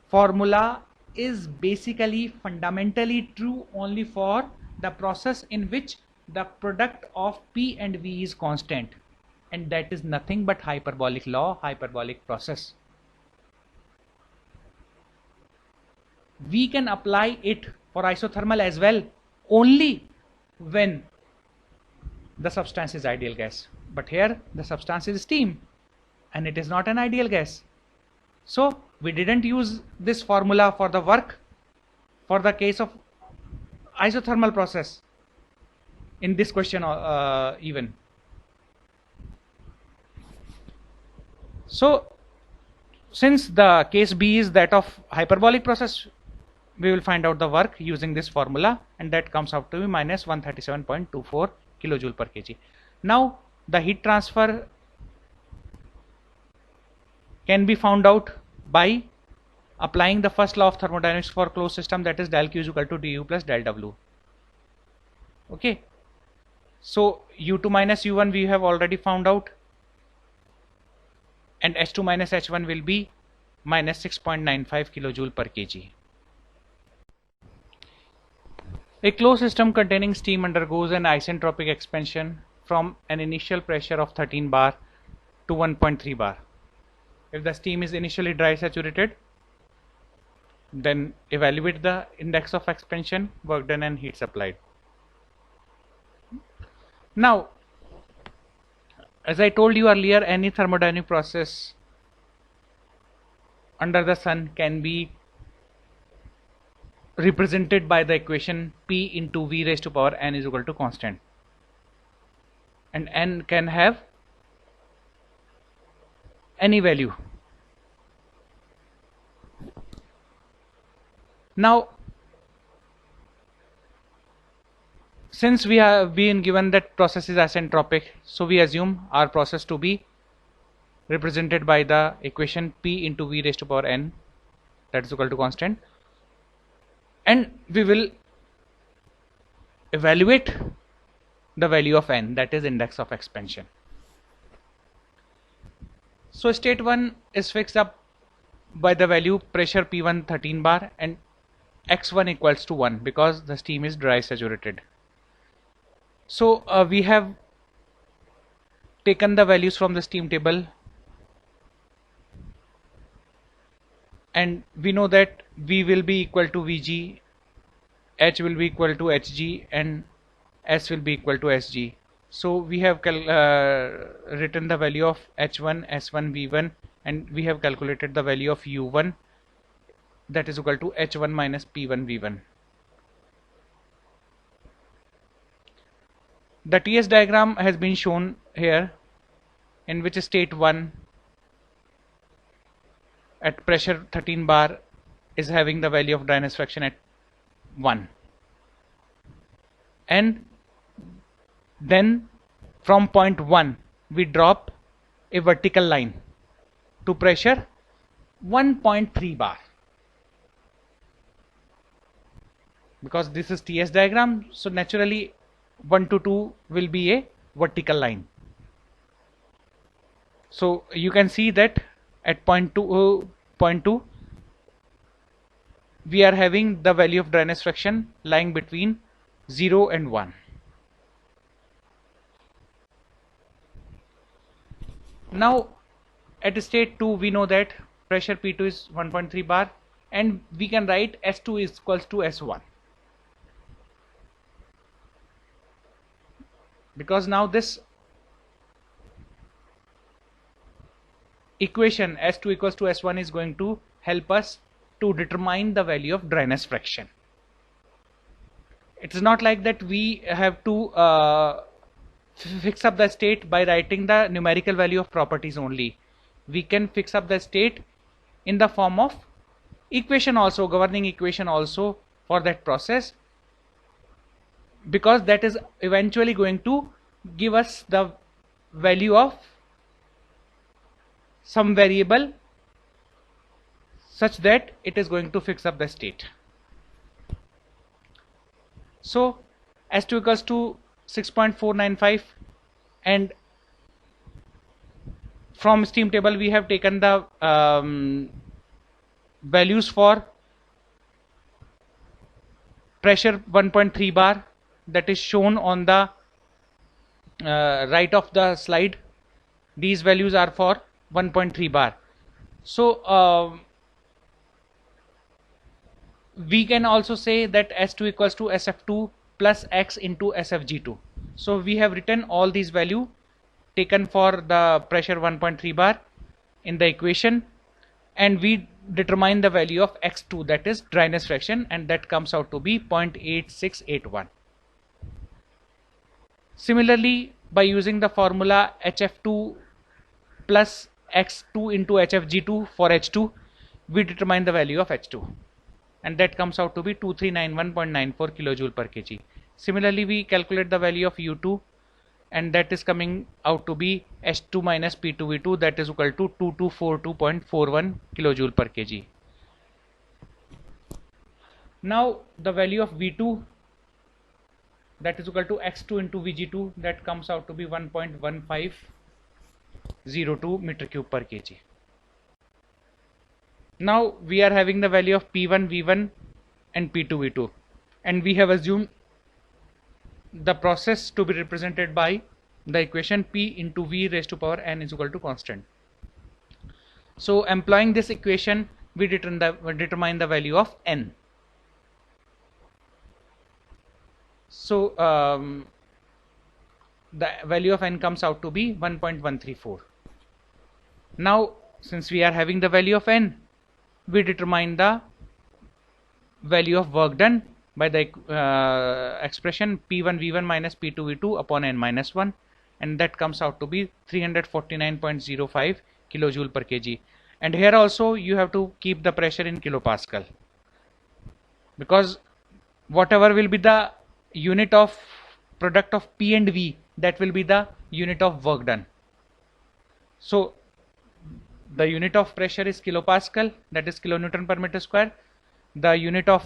formula is basically fundamentally true only for the process in which the product of P and V is constant, and that is nothing but hyperbolic law, hyperbolic process. We can apply it for isothermal as well only when the substance is ideal gas, but here the substance is steam and it is not an ideal gas. So we didn't use this formula for the work for the case of isothermal process in this question even. So since the case B is that of hyperbolic process, we will find out the work using this formula, and that comes out to be minus 137.24 kilojoule per kg. Now the heat transfer can be found out by applying the first law of thermodynamics for closed system, that is del Q is equal to du plus del W. Okay, so U2 minus U1 we have already found out, and H2 minus H1 will be minus 6.95 kilojoule per kg. A closed system containing steam undergoes an isentropic expansion from an initial pressure of 13 bar to 1.3 bar. If the steam is initially dry saturated, then evaluate the index of expansion, work done and heat supplied. Now, as I told you earlier, any thermodynamic process under the sun can be represented by the equation P into V raised to power n is equal to constant, and n can have any value. Now, since we have been given that process is isentropic, so we assume our process to be represented by the equation P into V raised to power n, that is equal to constant, and we will evaluate the value of n, that is index of expansion. So state 1 is fixed up by the value pressure P1 13 bar and x1 equals to 1 because the steam is dry saturated. So we have taken the values from the steam table, and we know that V will be equal to Vg, H will be equal to Hg, and S will be equal to Sg. So we have written the value of H1, S1, V1, and we have calculated the value of U1, that is equal to H1 minus P1 V1. The TS diagram has been shown here, in which state 1 at pressure 13 bar is having the value of dryness fraction at 1, and then from point 1 we drop a vertical line to pressure 1.3 bar. Because this is TS diagram, so naturally 1 to 2 will be a vertical line. So you can see that at point 2 we are having the value of dryness fraction lying between 0 and 1. Now at state 2 we know that pressure P2 is 1.3 bar, and we can write S2 is equals to S1, because now this equation S2 equals to S1 is going to help us to determine the value of dryness fraction. It is not like that we have to fix up the state by writing the numerical value of properties only. We can fix up the state in the form of equation also, governing equation also for that process, because that is eventually going to give us the value of some variable such that it is going to fix up the state. So S2 equals to 6.495, and from steam table we have taken the values for pressure 1.3 bar, that is shown on the right of the slide. These values are for 1.3 bar. So we can also say that S2 equals to SF2 plus X into SFG2. So we have written all these values taken for the pressure 1.3 bar in the equation, and we determine the value of X2, that is dryness fraction, and that comes out to be 0.8681. Similarly, by using the formula HF2 plus X2 into HFG2 for H2, we determine the value of H2, and that comes out to be 2391.94 kilojoule per kg. Similarly, we calculate the value of U2, and that is coming out to be H2 minus P2V2, that is equal to 2242.41 kilojoule per kg. Now the value of V2, that is equal to X2 into Vg2, that comes out to be 1.1502 meter cube per kg. Now we are having the value of P1 V1 and P2 V2, and we have assumed the process to be represented by the equation P into V raised to power n is equal to constant. So employing this equation, we determine the value of n. So the value of n comes out to be 1.134. Now since we are having the value of n, we determine the value of work done by the expression P1V1 minus P2V2 upon n minus 1, and that comes out to be 349.05 kilojoule per kg. And here also you have to keep the pressure in kilopascal, because whatever will be the unit of product of P and V, that will be the unit of work done. So the unit of pressure is kilopascal, that is kilonewton per meter square. The unit of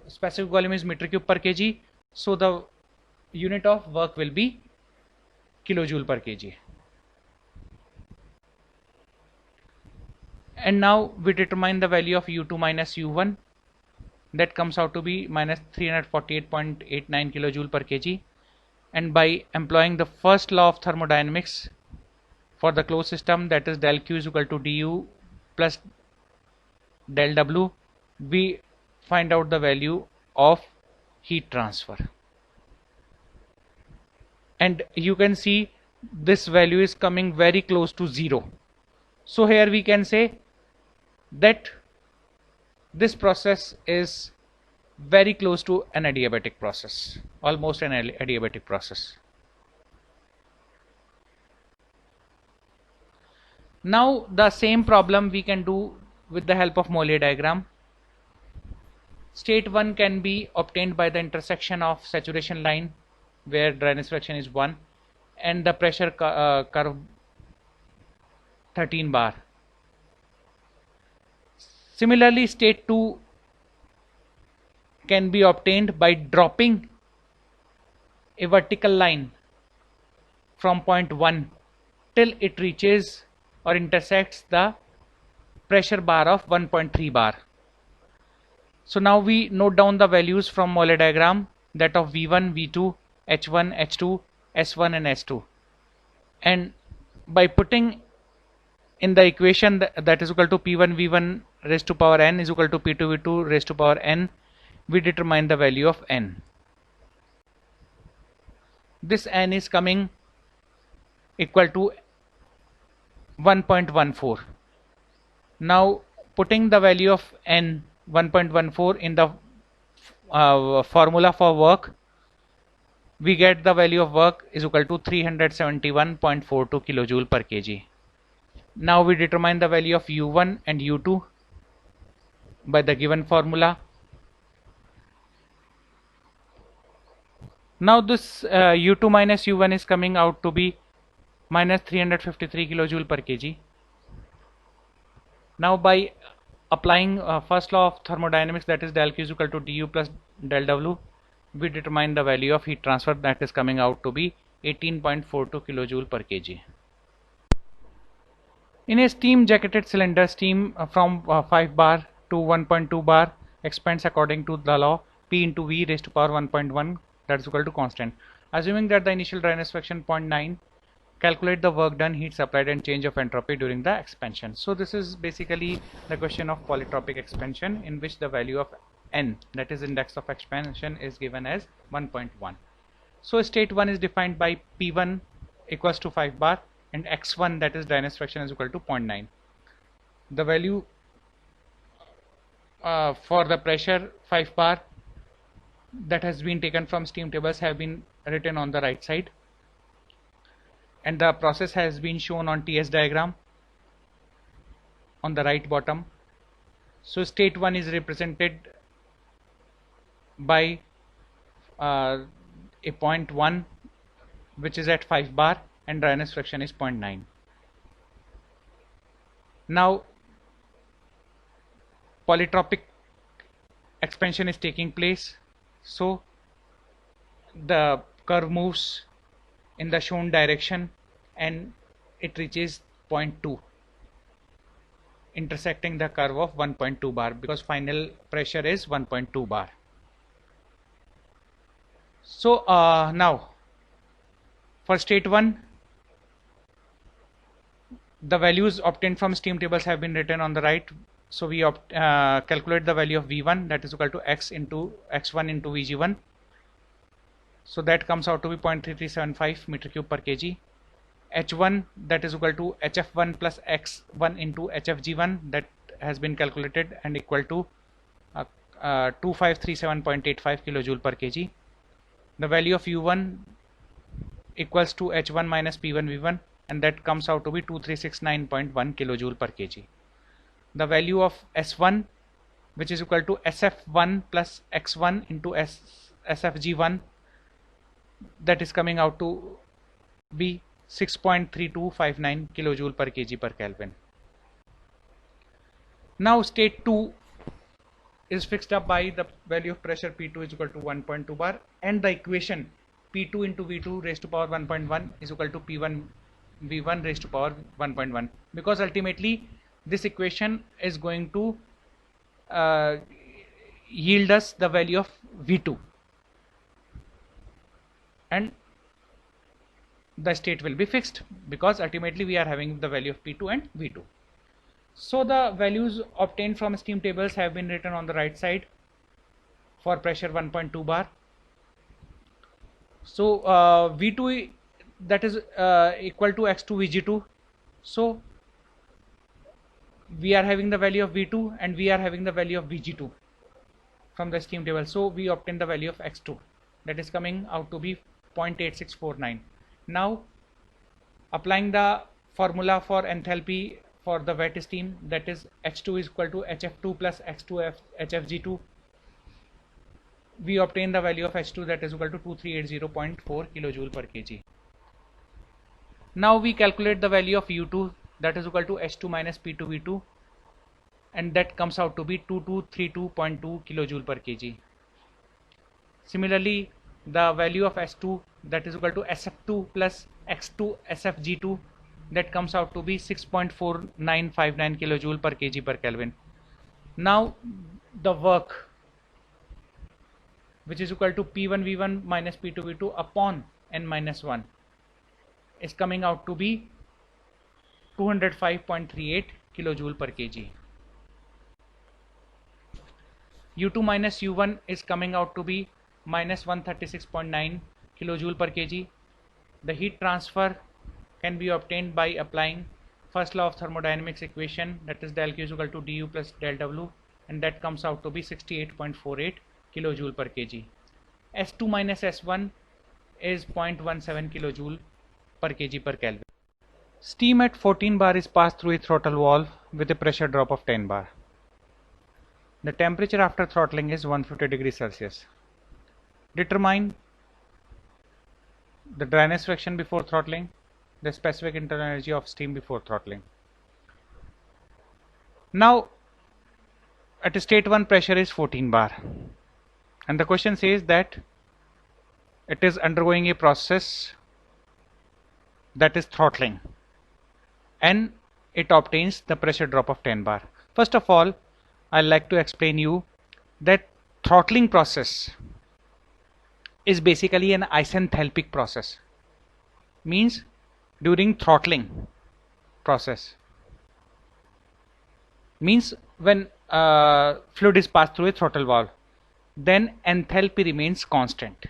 specific volume is meter cube per kg, so the unit of work will be kilojoule per kg. And now we determine the value of U2 minus U1, that comes out to be minus 348.89 kilojoule per kg. And by employing the first law of thermodynamics for the closed system, that is del Q is equal to du plus del W, we find out the value of heat transfer. And you can see this value is coming very close to 0. So here we can say that this process is very close to an adiabatic process, almost an adiabatic process. Now the same problem we can do with the help of Mollier diagram. State 1 can be obtained by the intersection of saturation line, where dryness fraction is 1, and the pressure curve 13 bar. Similarly, state 2 can be obtained by dropping a vertical line from point 1 till it reaches or intersects the pressure bar of 1.3 bar. So now we note down the values from Mollier diagram, that of V1, V2, H1, H2, S1 and S2, and by putting in the equation that is equal to P1 V1 raised to power n is equal to P2 V2 raised to power n, we determine the value of n. This n is coming equal to 1.14. Now putting the value of n 1.14 in the formula for work, we get the value of work is equal to 371.42 kilojoule per kg. Now we determine the value of U1 and U2 by the given formula. Now this U2 minus U1 is coming out to be minus 353 kilojoule per kg. Now by applying first law of thermodynamics, that is del Q is equal to du plus del W, we determine the value of heat transfer, that is coming out to be 18.42 kilojoule per kg. In a steam jacketed cylinder, steam from 5 bar to 1.2 bar expands according to the law P into V raised to power 1.1, that is equal to constant. Assuming that the initial dryness fraction 0.9, calculate the work done, heat supplied and change of entropy during the expansion. So this is basically the question of polytropic expansion, in which the value of n, that is index of expansion, is given as 1.1. So state 1 is defined by P1 equals to 5 bar and x1, that is dryness fraction, is equal to 0.9. The value for the pressure 5 bar that has been taken from steam tables have been written on the right side, and the process has been shown on TS diagram on the right bottom. So state 1 is represented by a point 1 which is at 5 bar and dryness fraction is 0.9. Now polytropic expansion is taking place, so the curve moves in the shown direction and it reaches point 2, intersecting the curve of 1.2 bar, because final pressure is 1.2 bar. So now for state 1, the values obtained from steam tables have been written on the right. So we calculate the value of V1, that is equal to X into X1 into Vg1. So that comes out to be 0.3375 meter cube per kg. H1, that is equal to Hf1 plus X1 into Hfg1, that has been calculated and equal to 2537.85 kilojoule per kg. The value of U1 equals to H1 minus P1 V1, and that comes out to be 2369.1 kilojoule per kg. The value of S1, which is equal to SF1 plus X1 into SFG1, that is coming out to be 6.3259 kilojoule per kg per Kelvin. Now state 2 is fixed up by the value of pressure P2 is equal to 1.2 bar, and the equation P2 into V2 raised to power 1.1 is equal to P1 V1 raised to power 1.1, because ultimately this equation is going to yield us the value of V2, and the state will be fixed because ultimately we are having the value of P2 and V2. So the values obtained from steam tables have been written on the right side for pressure 1.2 bar. So V2, that is equal to X2 Vg2. So we are having the value of V2 and we are having the value of Vg2 from the steam table. So we obtain the value of X2, that is coming out to be 0.8649. Now applying the formula for enthalpy for the wet steam, that is H2 is equal to Hf2 plus X2 Hfg2, we obtain the value of H2, that is equal to 2380.4 kilojoule per kg. Now we calculate the value of U2, that is equal to H2 minus P2 V2, and that comes out to be 2232.2 kilojoule per kg. Similarly, the value of S2, that is equal to SF2 plus X2 SFG2, that comes out to be 6.4959 kilojoule per kg per Kelvin. Now the work, which is equal to P1 V1 minus P2 V2 upon n minus 1, is coming out to be 205.38 kilojoule per kg. U2 minus U1 is coming out to be minus 136.9 kilojoule per kg. The heat transfer can be obtained by applying first law of thermodynamics equation, that is del Q is equal to du plus del W, and that comes out to be 68.48 kilojoule per kg. S2 minus S1 is 0.17 kilojoule per kg per Kelvin. Steam at 14 bar is passed through a throttle valve with a pressure drop of 10 bar. The temperature after throttling is 150 degrees Celsius. Determine the dryness fraction before throttling, the specific internal energy of steam before throttling. Now at state 1 pressure is 14 bar, and the question says that it is undergoing a process, that is throttling, and it obtains the pressure drop of 10 bar. First of all, I'd like to explain you that throttling process is basically an isenthalpic process. Means during throttling process, means when fluid is passed through a throttle valve, then enthalpy remains constant.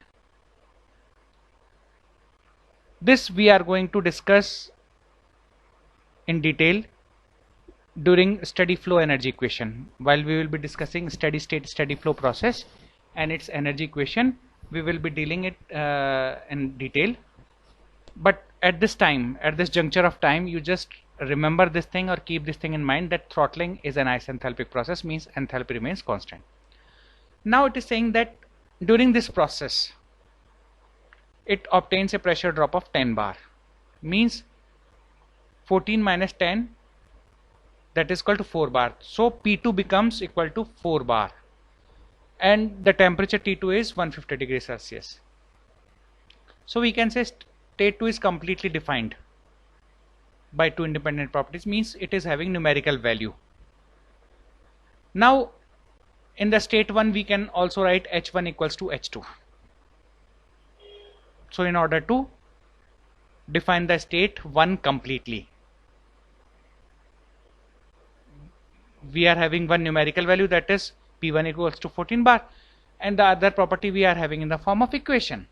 This we are going to discuss in detail during steady flow energy equation. While we will be discussing steady state steady flow process and its energy equation, we will be dealing it in detail. But at this time, at this juncture of time, you just remember this thing or keep this thing in mind, that throttling is an isenthalpic process, means enthalpy remains constant. Now it is saying that during this process it obtains a pressure drop of 10 bar, means 14 minus 10, that is equal to 4 bar. So P2 becomes equal to 4 bar, and the temperature T2 is 150 degrees Celsius. So we can say state 2 is completely defined by two independent properties, means it is having numerical value. Now in the state 1 we can also write H1 equals to H2. So in order to define the state 1 completely, we are having one numerical value, that is P1 equals to 14 bar, and the other property we are having in the form of equation.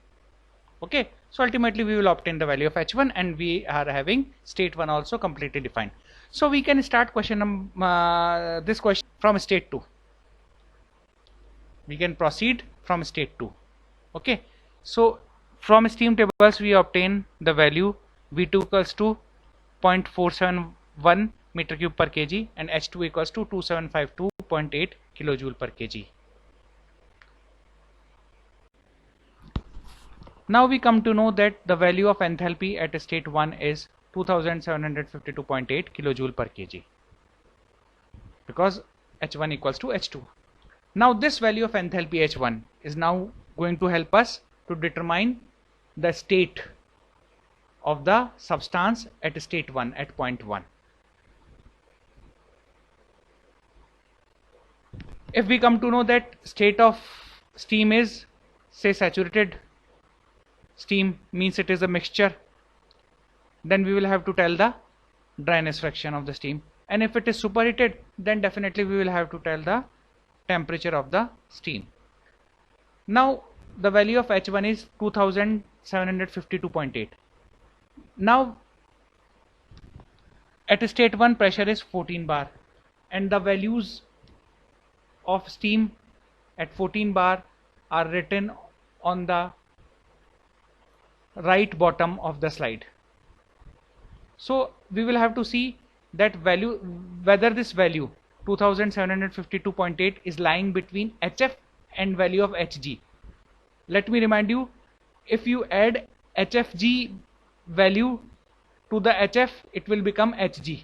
Okay, so ultimately we will obtain the value of H1, and we are having state 1 also completely defined. So we can start this question from state 2. We can proceed from state 2. Okay, so from steam tables we obtain the value V2 equals to 0.471 meter cube per kg and H2 equals to 2752.8 kilojoule per kg. Now we come to know that the value of enthalpy at state 1 is 2752.8 kilojoule per kg, because H1 equals to H2. Now this value of enthalpy H1 is now going to help us to determine the state of the substance at state 1 at point 1. If we come to know that state of steam is, say, saturated steam, means it is a mixture, then we will have to tell the dryness fraction of the steam, and if it is superheated, then definitely we will have to tell the temperature of the steam. Now the value of H1 is 2752.8. now at state 1 pressure is 14 bar, and the values of steam at 14 bar are written on the right bottom of the slide. So we will have to see that value, whether this value 2752.8 is lying between HF and value of Hg. Let me remind you, if you add HFG value to the HF, it will become Hg.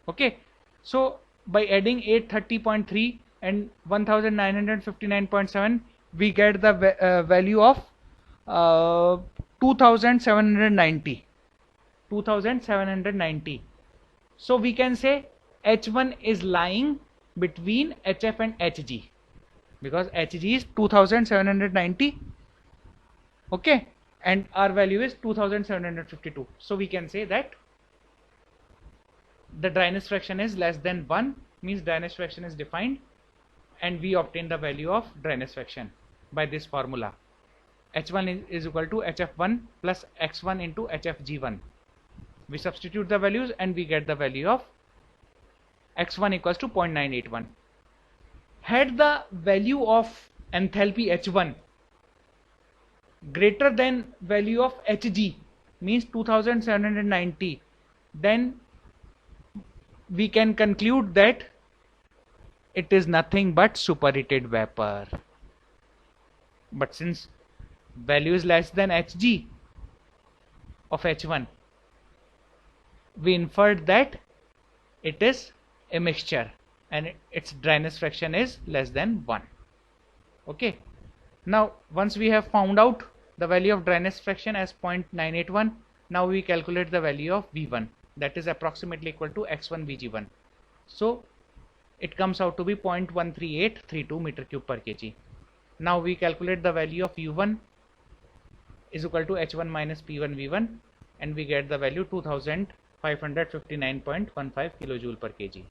Okay, so by adding 830.3 and 1959.7, we get the value of 2790. So we can say H1 is lying between HF and Hg, because Hg is 2790, okay, and our value is 2752. So we can say that the dryness fraction is less than 1, means dryness fraction is defined, and we obtain the value of dryness fraction by this formula. H1 is equal to HF1 plus X1 into HFG1. We substitute the values and we get the value of X1 equals to 0.981. Had the value of enthalpy H1 greater than value of Hg, means 2790, then we can conclude that it is nothing but superheated vapor. But since value is less than Hg of H1, we inferred that it is a mixture and its dryness fraction is less than 1. Okay, now once we have found out the value of dryness fraction as 0.981, now we calculate the value of V1, that is approximately equal to X1 Vg1. So it comes out to be 0.13832 meter cube per kg. Now we calculate the value of U1 is equal to H1 minus P1 V1, and we get the value 2559.15 kilojoule per kg.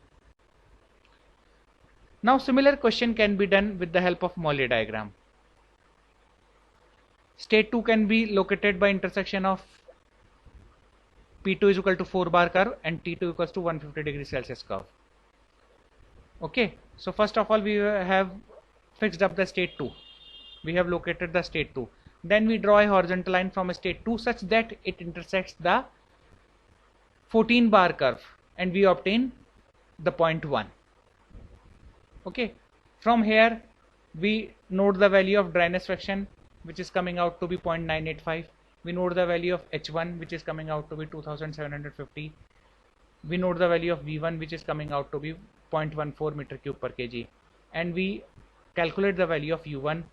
Now similar question can be done with the help of Mollet diagram. State 2 can be located by intersection of P2 is equal to 4 bar curve and T2 equals to 150 degree Celsius curve. Okay, so first of all we have fixed up the state 2. We have located the state 2. Then we draw a horizontal line from state 2 such that it intersects the 14 bar curve, and we obtain the point 1. Okay, from here we note the value of dryness fraction, which is coming out to be 0.985. We note the value of H1, which is coming out to be 2750. We note the value of V1, which is coming out to be 0.14 meter cube per kg, and we calculate the value of U1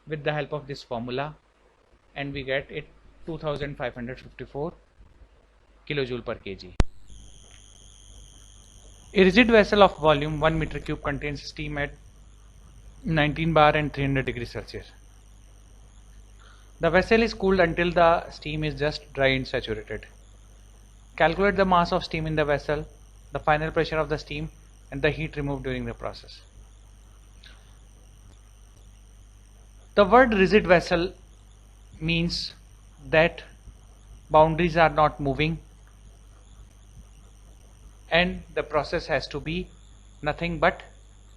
with the help of this formula, and we get it 2554 kilojoule per kg. A rigid vessel of volume 1 meter cube contains steam at 19 bar and 300 degrees Celsius. The vessel is cooled until the steam is just dry and saturated. Calculate the mass of steam in the vessel, the final pressure of the steam, and the heat removed during the process. The word rigid vessel means that boundaries are not moving and the process has to be nothing but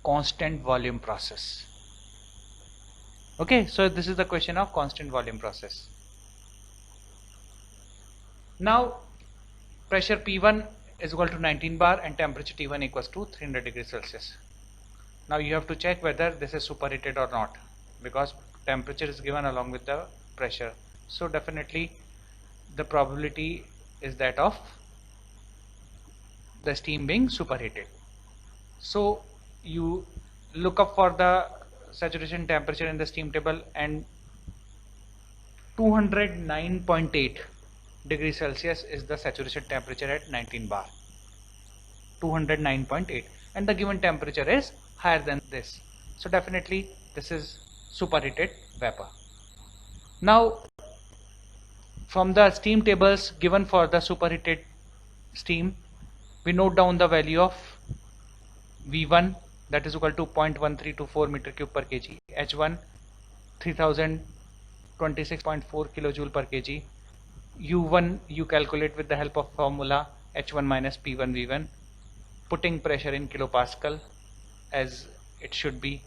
constant volume process. Okay, so this is the question of constant volume process. Now pressure P1 is equal to 19 bar and temperature T1 equals to 300 degrees Celsius. Now you have to check whether this is superheated or not, because temperature is given along with the pressure. So definitely the probability is that of the steam being superheated. So you look up for the saturation temperature in the steam table, and 209.8 degrees Celsius is the saturation temperature at 19 bar. 209.8, and the given temperature is higher than this. So definitely this is superheated vapor. Now from the steam tables given for the superheated steam, we note down the value of V1, that is equal to 0.1324 meter cube per kg, H1 3026.4 kilojoule per kg, U1 you calculate with the help of formula H1 minus P1 V1, putting pressure in kilopascal as it should be.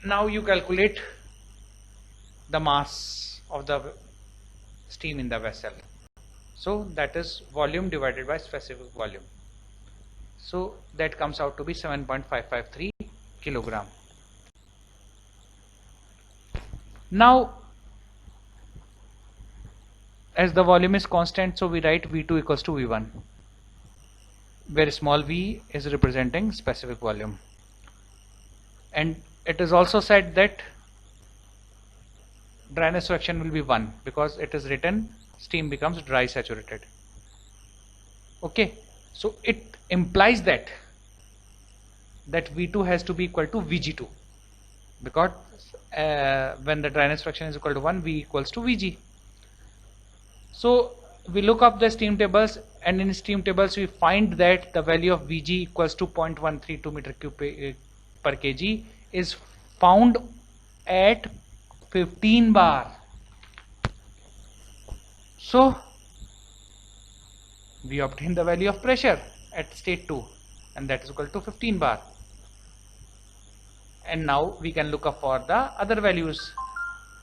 Now you calculate the mass of the steam in the vessel. So that is volume divided by specific volume. So that comes out to be 7.553 kilogram. Now as the volume is constant, so we write V2 equals to V1, where small v is representing specific volume. And it is also said that dryness fraction will be 1, because it is written steam becomes dry saturated. Okay, so it implies that V2 has to be equal to Vg2, because when the dryness fraction is equal to 1, V equals to Vg. So we look up the steam tables, and in steam tables we find that the value of Vg equals to 0.132 meter cube per kg is found at 15 bar. So we obtain the value of pressure at state 2, and that is equal to 15 bar. And now we can look up for the other values.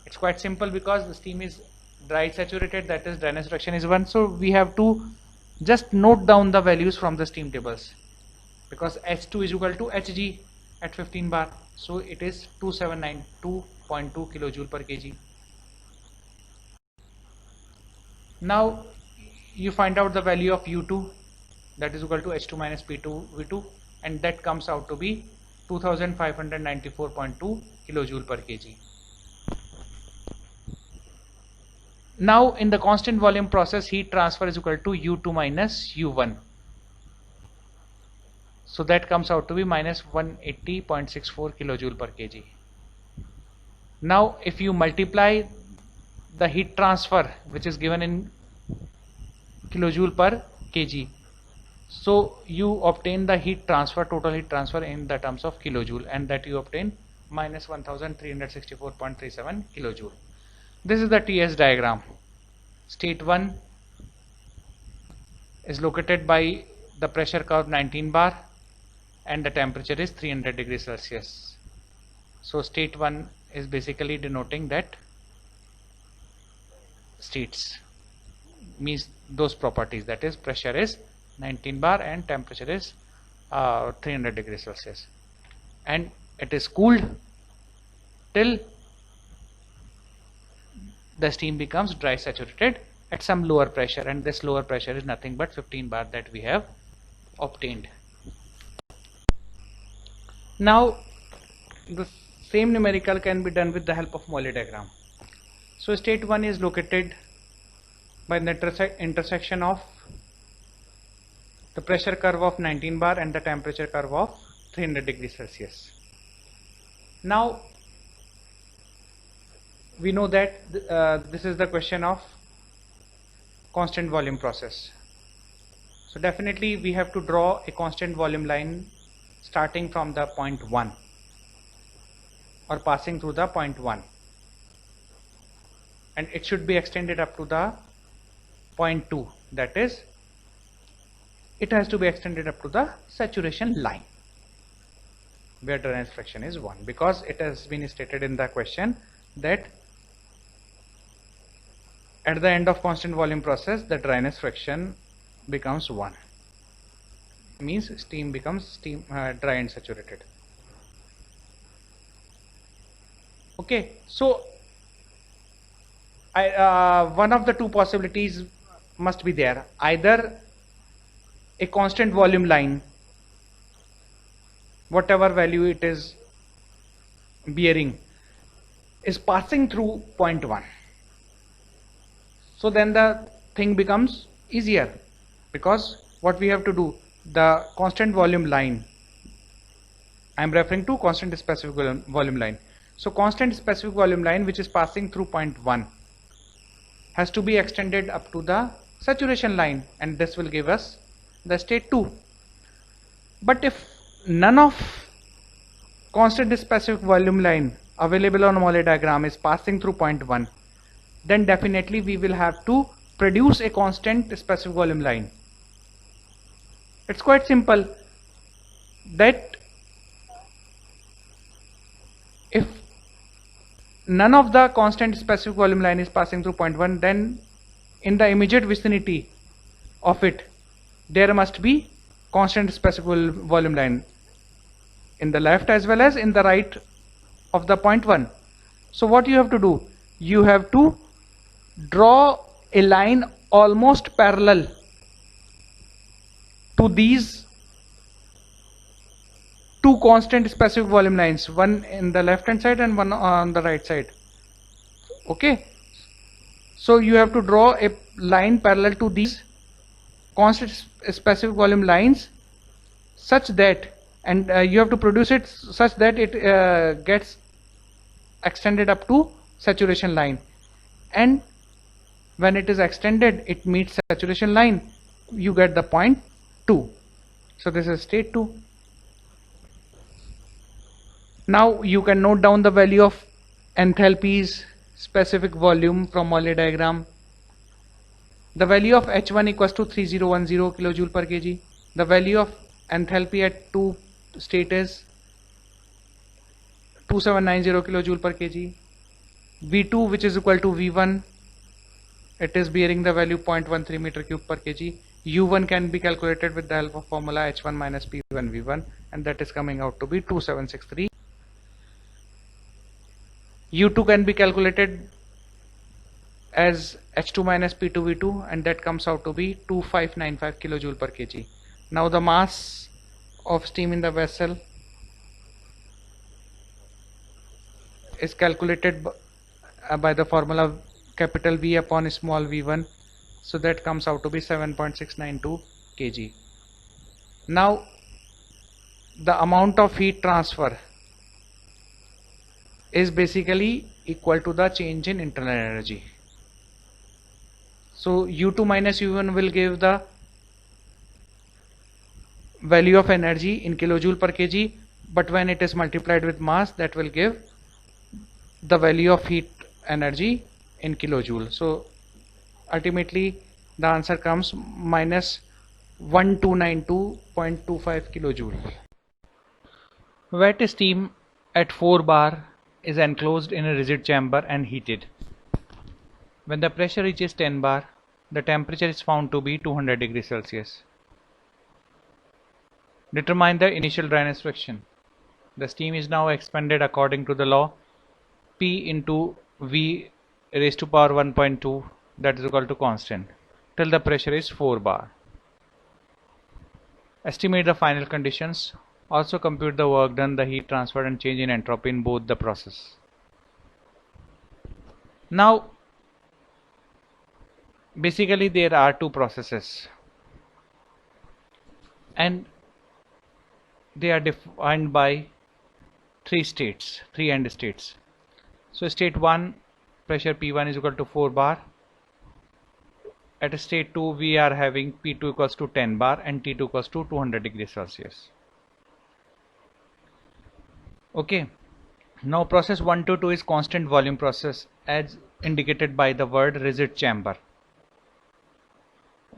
It's quite simple, because the steam is dry saturated, that is dryness fraction is 1. So we have to just note down the values from the steam tables, because H2 is equal to Hg at 15 bar. So it is 2792.2 kilojoule per kg. Now you find out the value of U2, that is equal to H2 minus P2 V2, and that comes out to be 2594.2 kilojoule per kg. Now in the constant volume process, heat transfer is equal to U2 minus U1. So that comes out to be minus 180.64 kilojoule per kg. Now if you multiply the heat transfer, which is given in kilojoule per kg, so you obtain the heat transfer, total heat transfer in the terms of kilojoule, and that you obtain minus 1364.37 kilojoule. This is the TS diagram. State 1 is located by the pressure curve 19 bar, and the temperature is 300 degrees Celsius. So state 1 is basically denoting that states, means those properties, that is pressure is 19 bar and temperature is 300 degrees Celsius, and it is cooled till the steam becomes dry saturated at some lower pressure, and this lower pressure is nothing but 15 bar that we have obtained. Now the same numerical can be done with the help of Mollet diagram. So state 1 is located by the intersection of the pressure curve of 19 bar and the temperature curve of 300 degrees Celsius. Now we know that this is the question of constant volume process. So definitely we have to draw a constant volume line starting from the point 1 or passing through the point 1, and it should be extended up to the point 2, that is, it has to be extended up to the saturation line where dryness fraction is 1, because it has been stated in the question that at the end of constant volume process the dryness fraction becomes 1, means steam becomes dry and saturated. Okay, so one of the two possibilities must be there. Either a constant volume line, whatever value it is bearing, is passing through point 1. So then the thing becomes easier, because what we have to do, the constant volume line, I am referring to constant specific volume line. So constant specific volume line which is passing through point 1 has to be extended up to the saturation line, and this will give us the state 2. But if none of constant specific volume line available on Mollet diagram is passing through point 1, then definitely we will have to produce a constant specific volume line. It's quite simple, that if none of the constant specific volume line is passing through point 1, then in the immediate vicinity of it there must be constant specific volume line in the left as well as in the right of the point 1. So what you have to do, you have to draw a line almost parallel to these two constant specific volume lines, one in the left hand side and one on the right side. Okay, so you have to draw a line parallel to these constant specific volume lines such that, and you have to produce it such that it gets extended up to saturation line, and when it is extended it meets saturation line, you get the point 2. So this is state 2. Now you can note down the value of enthalpies specific volume from Mollet diagram. The value of H1 equals to 3010 kilojoule per kg. The value of enthalpy at 2 state is 2790 kilojoule per kg. V2, which is equal to V1, it is bearing the value 0.13 meter cube per kg. U1 can be calculated with the help of formula H1 minus P1 V1, and that is coming out to be 2763. U2 can be calculated as H2 minus P2 V2, and that comes out to be 2595 kilojoule per kg. Now the mass of steam in the vessel is calculated by the formula capital V upon small v1, so that comes out to be 7.692 kg. Now the amount of heat transfer is basically equal to the change in internal energy. So U2 minus U1 will give the value of energy in kilojoule per kg, but when it is multiplied with mass, that will give the value of heat energy in kilojoule. So ultimately the answer comes minus 1292.25 kilojoule. Wet steam at 4 bar is enclosed in a rigid chamber and heated. When the pressure reaches 10 bar, the temperature is found to be 200 degrees Celsius. Determine the initial dryness fraction. The steam is now expanded according to the law P into V raised to power 1.2, that is equal to constant, till the pressure is 4 bar. Estimate the final conditions. Also compute the work done, the heat transferred, and change in entropy in both the process. Now basically there are two processes, and they are defined by three end states. So state 1 pressure P1 is equal to 4 bar. At state 2 we are having P2 equals to 10 bar and T2 equals to 200 degrees Celsius. Okay, now process 1 to 2 is constant volume process as indicated by the word rigid chamber.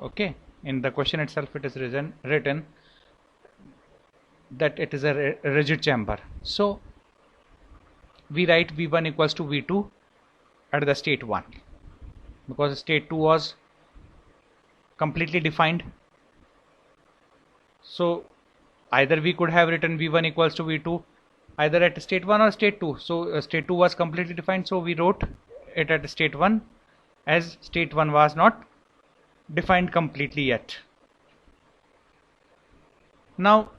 Okay, in the question itself it is written that it is a rigid chamber. So we write V1 equals to V2 at the state 1 because state 2 was completely defined. So either we could have written V1 equals to V2 either at state 1 or state 2. So state 2 was completely defined, so we wrote it at state 1 as state 1 was not defined completely yet. Now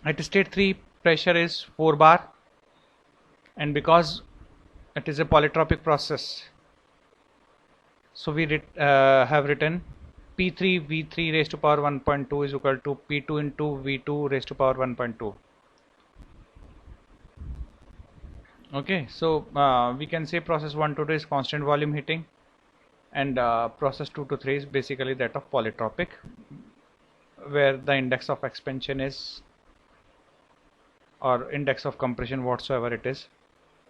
at state 3 pressure is 4 bar, and because it is a polytropic process, so we have written P3 V3 raised to power 1.2 is equal to P2 into V2 raised to power 1.2. Okay, so we can say process 1 to 2 is constant volume heating, and process 2 to 3 is basically that of polytropic, where the index of expansion is, or index of compression whatsoever it is,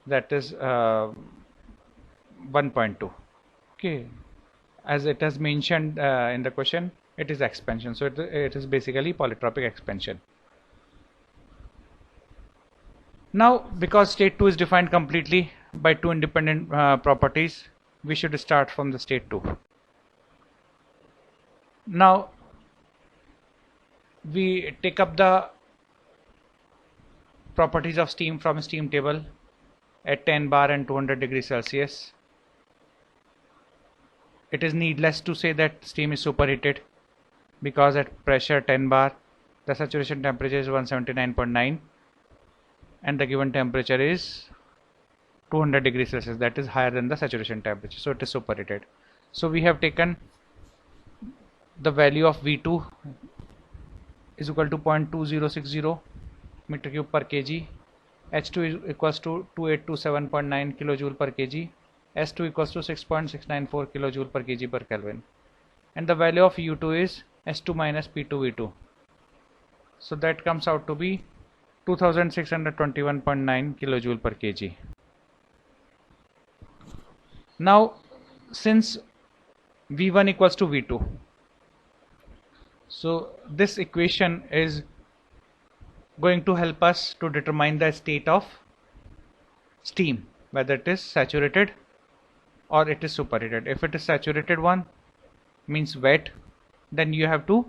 that is 1.2. Okay, as it has mentioned in the question, it is expansion, so it is basically polytropic expansion. Now because state 2 is defined completely by two independent properties, we should start from the state 2. Now we take up the properties of steam from steam table at 10 bar and 200 degrees Celsius. It is needless to say that steam is superheated because at pressure 10 bar the saturation temperature is 179.9 and the given temperature is 200 degrees Celsius, that is higher than the saturation temperature, so it is superheated. So we have taken the value of V2 is equal to 0.2060 meter cube per kg, H2 is equals to 2827.9 kilojoule per kg, S2 equals to 6.694 kilojoule per kg per Kelvin, and the value of U2 is S2 minus P2V2, so that comes out to be 2621.9 kilojoule per kg. Now since V1 equals to V2, so this equation is going to help us to determine the state of steam, whether it is saturated or it is superheated. If it is saturated one, means wet, then you have to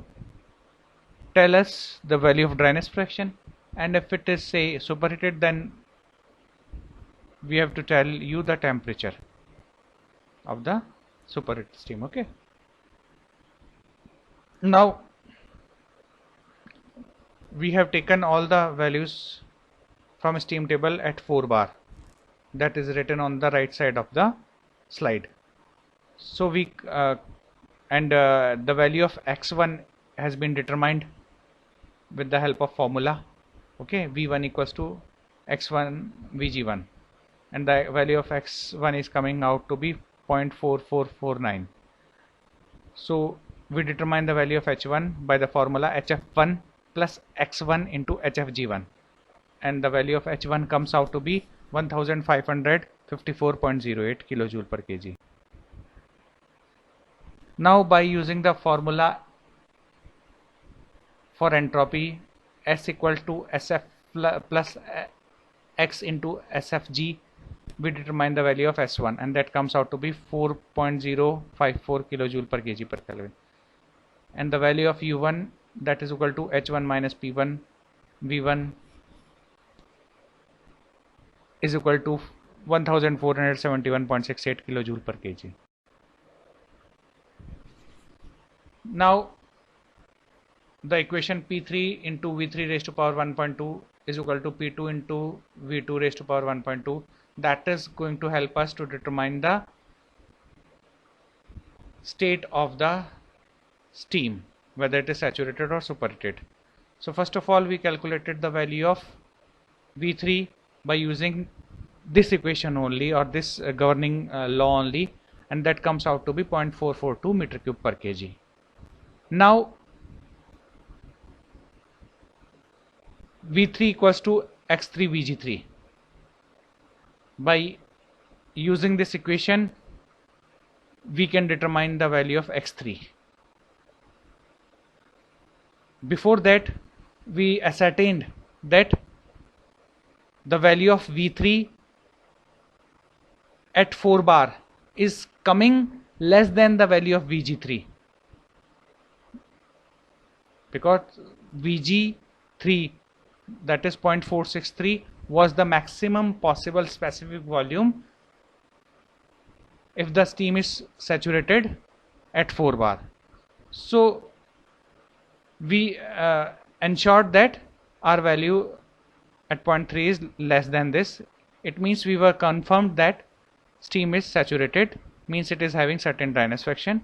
tell us the value of dryness fraction, and if it is say superheated, then we have to tell you the temperature of the superheated steam. Okay, now we have taken all the values from steam table at 4 bar, that is written on the right side of the slide. So we the value of x1 has been determined with the help of formula. Okay, V1 equals to x1 Vg1, and the value of x1 is coming out to be 0.4449. So we determine the value of h1 by the formula hf1 plus x1 into hfg1, and the value of h1 comes out to be 1554.08 kilojoule per kg. Now by using the formula for entropy, S equal to SF plus X into SFG, we determine the value of S1, and that comes out to be 4.054 kilojoule per kg per Kelvin, and the value of U1, that is equal to H1 minus P1 V1, is equal to 1471.68 kilojoule per kg. Now the equation P3 into V3 raised to power 1.2 is equal to P2 into V2 raised to power 1.2. That is going to help us to determine the state of the steam, whether it is saturated or superheated. So first of all, we calculated the value of V3 by using this equation only, or this governing law only, and that comes out to be 0.442 meter cube per kg. Now V3 equals to X3 Vg3. By using this equation, we can determine the value of X3. Before that, we ascertained that the value of V3 at 4 bar is coming less than the value of Vg3, because Vg3, that is 0.463, was the maximum possible specific volume if the steam is saturated at 4 bar. So we ensured that our value at 0.3 is less than this. It means we were confirmed that steam is saturated, means it is having certain dryness fraction,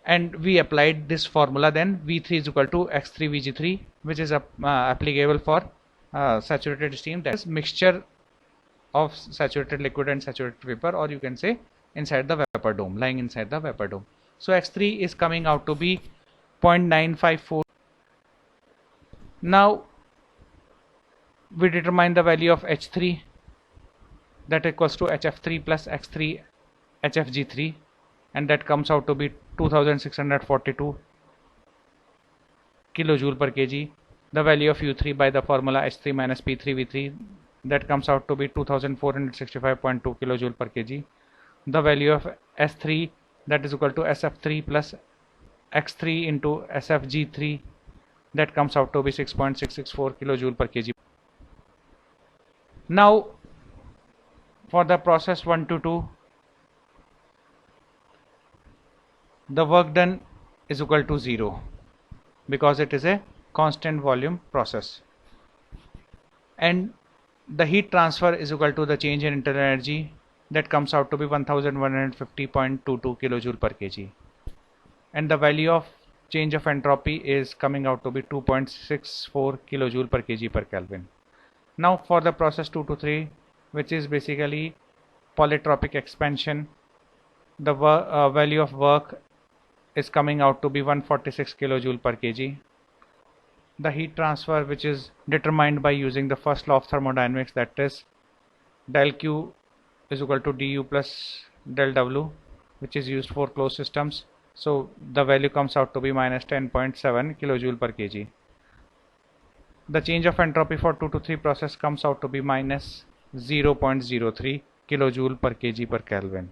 and we applied this formula. Then V3 is equal to X3 Vg3, which is applicable for saturated steam, that is mixture of saturated liquid and saturated vapor, or you can say inside the vapor dome, lying inside the vapor dome. So X3 is coming out to be 0.954. Now we determine the value of H3, that equals to HF3 plus X3 HFG3, and that comes out to be 2642 kilojoule per kg. The value of U3 by the formula H3 minus P3V3, that comes out to be 2465.2 kilojoule per kg. The value of S3, that is equal to SF3 plus X3 into SFG3, that comes out to be 6.664 kilojoule per kg. Now for the process 1 to 2, the work done is equal to 0, because it is a constant volume process, and the heat transfer is equal to the change in internal energy, that comes out to be 1150.22 kilojoule per kg, and the value of change of entropy is coming out to be 2.64 kilojoule per kg per Kelvin. Now for the process 2 to 3, which is basically polytropic expansion, the value of work is coming out to be 146 kilojoule per kg. The heat transfer, which is determined by using the first law of thermodynamics, that is del Q is equal to du plus del W, which is used for closed systems. So the value comes out to be minus 10.7 kilojoule per kg. The change of entropy for 2 to 3 process comes out to be minus 0.03 kilojoule per kg per Kelvin.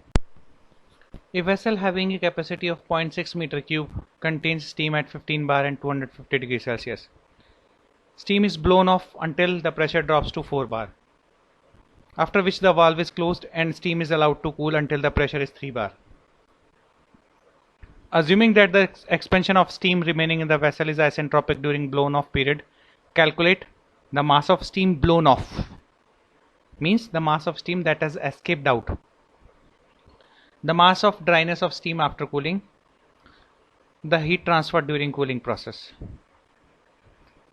A vessel having a capacity of 0.6 meter cube contains steam at 15 bar and 250 degrees Celsius. Steam is blown off until the pressure drops to 4 bar, after which the valve is closed and steam is allowed to cool until the pressure is 3 bar. Assuming that the expansion of steam remaining in the vessel is isentropic during blown off period, calculate the mass of steam blown off, means the mass of steam that has escaped out, the mass of dryness of steam after cooling, the heat transfer during cooling process.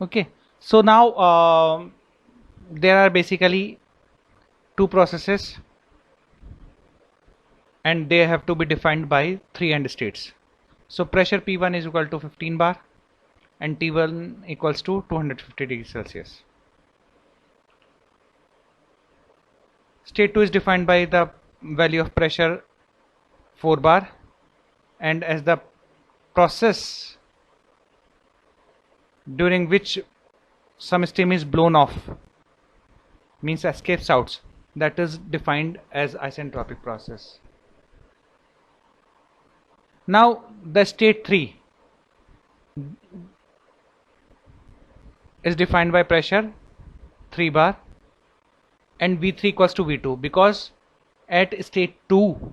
Okay, so now there are basically two processes, and they have to be defined by 3 end states. So pressure P1 is equal to 15 bar and T1 equals to 250 degrees Celsius. State 2 is defined by the value of pressure 4 bar, and as the process during which some steam is blown off, means escapes out, that is defined as isentropic process. Now the state 3 is defined by pressure 3 bar and V3 equals to V2, because at state 2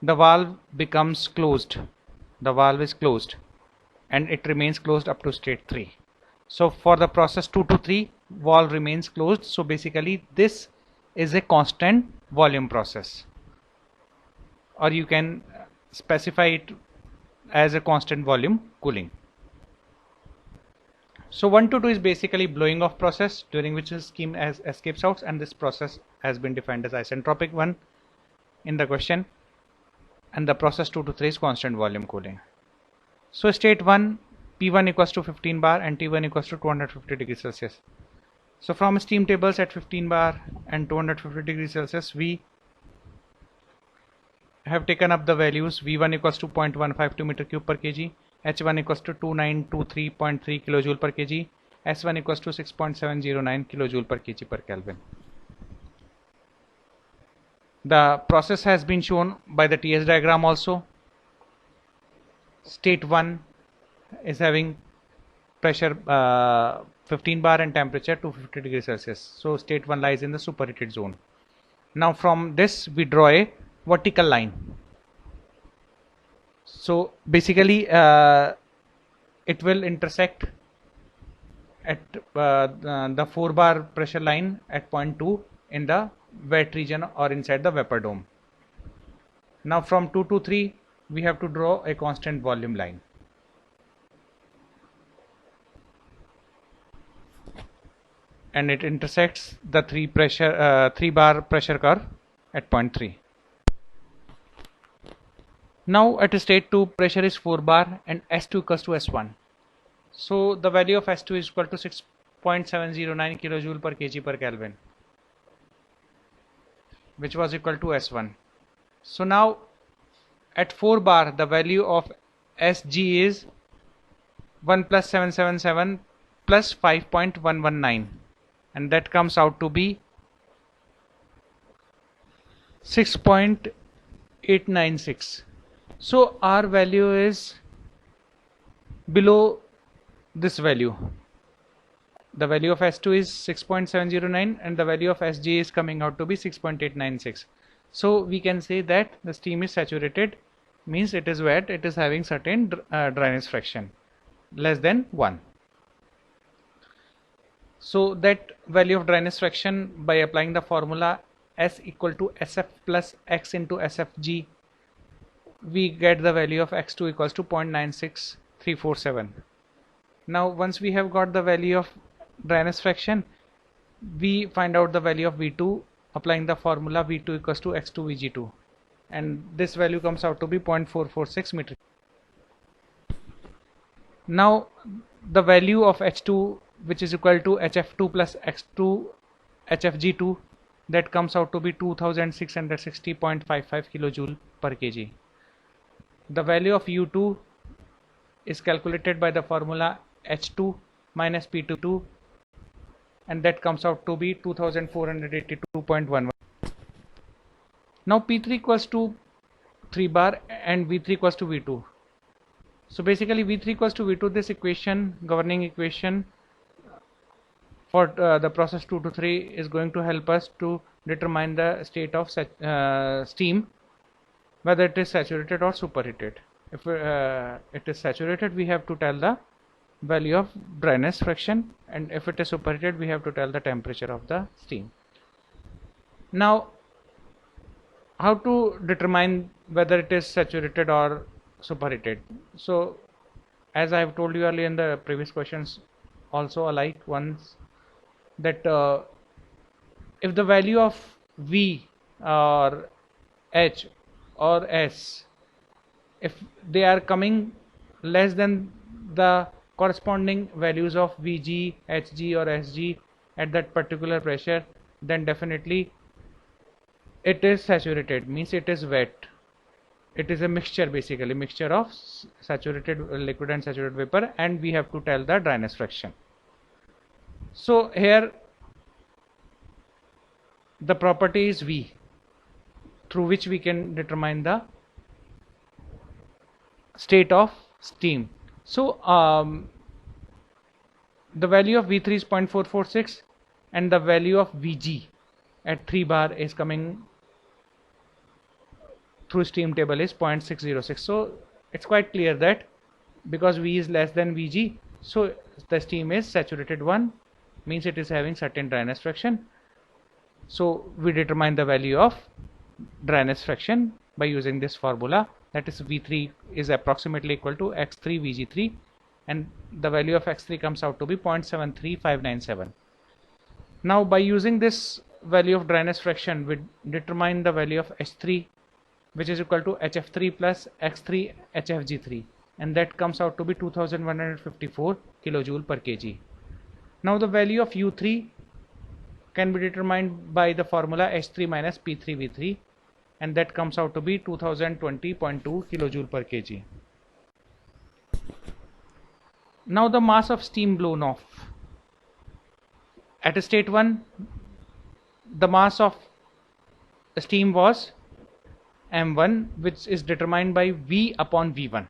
the valve becomes closed, the valve is closed and it remains closed up to state 3. So for the process 2 to 3, valve remains closed. So basically this is a constant volume process, or you can specify it as a constant volume cooling. So 122 is basically blowing off process, during which the steam escapes out, and this process has been defined as isentropic one in the question, and the process 223 is constant volume cooling. So state 1, P1 equals to 15 bar and T1 equals to 250 degrees Celsius. So from steam tables at 15 bar and 250 degrees Celsius, we have taken up the values. V1 equals to 0.152 meter cube per kg, H1 equals to 2923.3 kilojoule per kg, S1 equals to 6.709 kilojoule per kg per Kelvin. The process has been shown by the TS diagram also. State 1 is having pressure 15 bar and temperature 250 degrees Celsius. So state 1 lies in the superheated zone. Now from this we draw a vertical line. So basically it will intersect at the 4 bar pressure line at point 2 in the wet region or inside the vapor dome. Now from 2 to 3 we have to draw a constant volume line. And it intersects the 3 bar pressure curve at point 3. Now at state 2 pressure is 4 bar and S2 equals to S1. So the value of S2 is equal to 6.709 kilojoule per kg per Kelvin, which was equal to S1. So now at 4 bar the value of Sg is 1 plus 777 plus 5.119, and that comes out to be 6.896. So our value is below this value. The value of S2 is 6.709 and the value of Sg is coming out to be 6.896. So we can say that the steam is saturated, means it is wet, it is having certain dryness fraction less than 1. So that value of dryness fraction, by applying the formula S equal to Sf plus X into Sfg, we get the value of X2 equals to 0.96347. Now once we have got the value of dryness fraction, we find out the value of V2 applying the formula V2 equals to X2 Vg2, and this value comes out to be 0.446 meter. Now the value of H2, which is equal to Hf2 plus X2 Hfg2, that comes out to be 2660.55 kilojoule per kg. The value of U2 is calculated by the formula H2 minus P22, and that comes out to be 2482.11. Now P3 equals to 3 bar and V3 equals to V2. So basically V3 equals to V2, this equation, governing equation for the process 2 to 3 is going to help us to determine the state of steam, whether it is saturated or superheated. If it is saturated, we have to tell the value of dryness fraction, and if it is superheated, we have to tell the temperature of the steam. Now how to determine whether it is saturated or superheated? So as I have told you earlier in the previous questions also alike ones, that if the value of V or H or S, if they are coming less than the corresponding values of Vg, Hg or Sg at that particular pressure, then definitely it is saturated, means it is wet. It is a mixture, basically mixture of saturated liquid and saturated vapor, and we have to tell the dryness fraction. So here the property is V, through which we can determine the state of steam. So the value of V3 is 0.446 and the value of Vg at 3 bar is coming through steam table is 0.606. So it's quite clear that because V is less than Vg, so the steam is saturated one, means it is having certain dryness fraction. So we determine the value of dryness fraction by using this formula, that is V3 is approximately equal to X3 Vg3 and the value of x3 comes out to be 0.73597. Now by using this value of dryness fraction, we determine the value of H3, which is equal to HF3 plus X3 HFG3, and that comes out to be 2154 kilojoule per kg. Now the value of U3 can be determined by the formula H3 minus P3V3, and that comes out to be 2020.2 kilojoule per kg. Now the mass of steam blown off. At state 1, the mass of steam was m1, which is determined by V upon V1,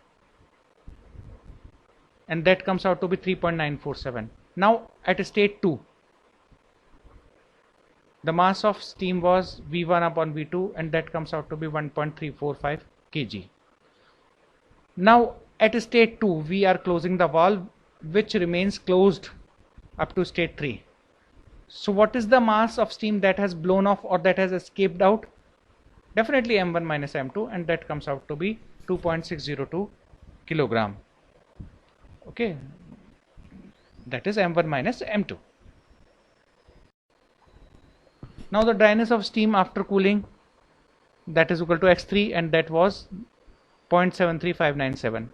and that comes out to be 3.947. Now at state 2, the mass of steam was V1 upon V2, and that comes out to be 1.345 kg. Now at state 2, we are closing the valve, which remains closed up to state 3. So what is the mass of steam that has blown off or that has escaped out? Definitely m1 minus m2, and that comes out to be 2.602 kilogram. Okay, that is m1 minus m2. Now the dryness of steam after cooling, that is equal to x3, and that was 0.73597.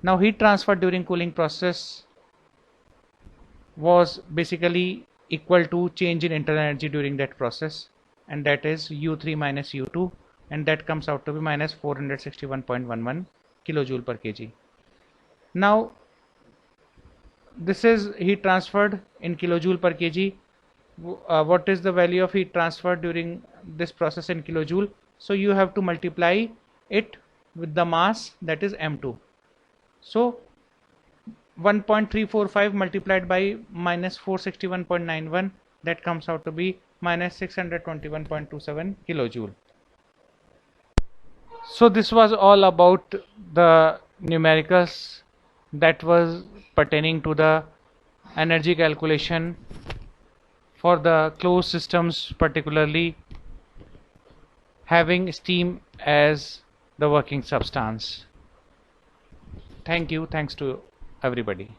Now heat transfer during cooling process was basically equal to change in internal energy during that process, and that is U3 minus U2, and that comes out to be minus 461.11 kilojoule per kg. Now this is heat transferred in kilojoule per kg. What is the value of heat transfer during this process in kilojoule? So you have to multiply it with the mass, that is m2. So 1.345 multiplied by minus 461.91, that comes out to be minus 621.27 kilojoule. So this was all about the numericals that was pertaining to the energy calculation for the closed systems, particularly having steam as the working substance. Thank you. Thanks to everybody.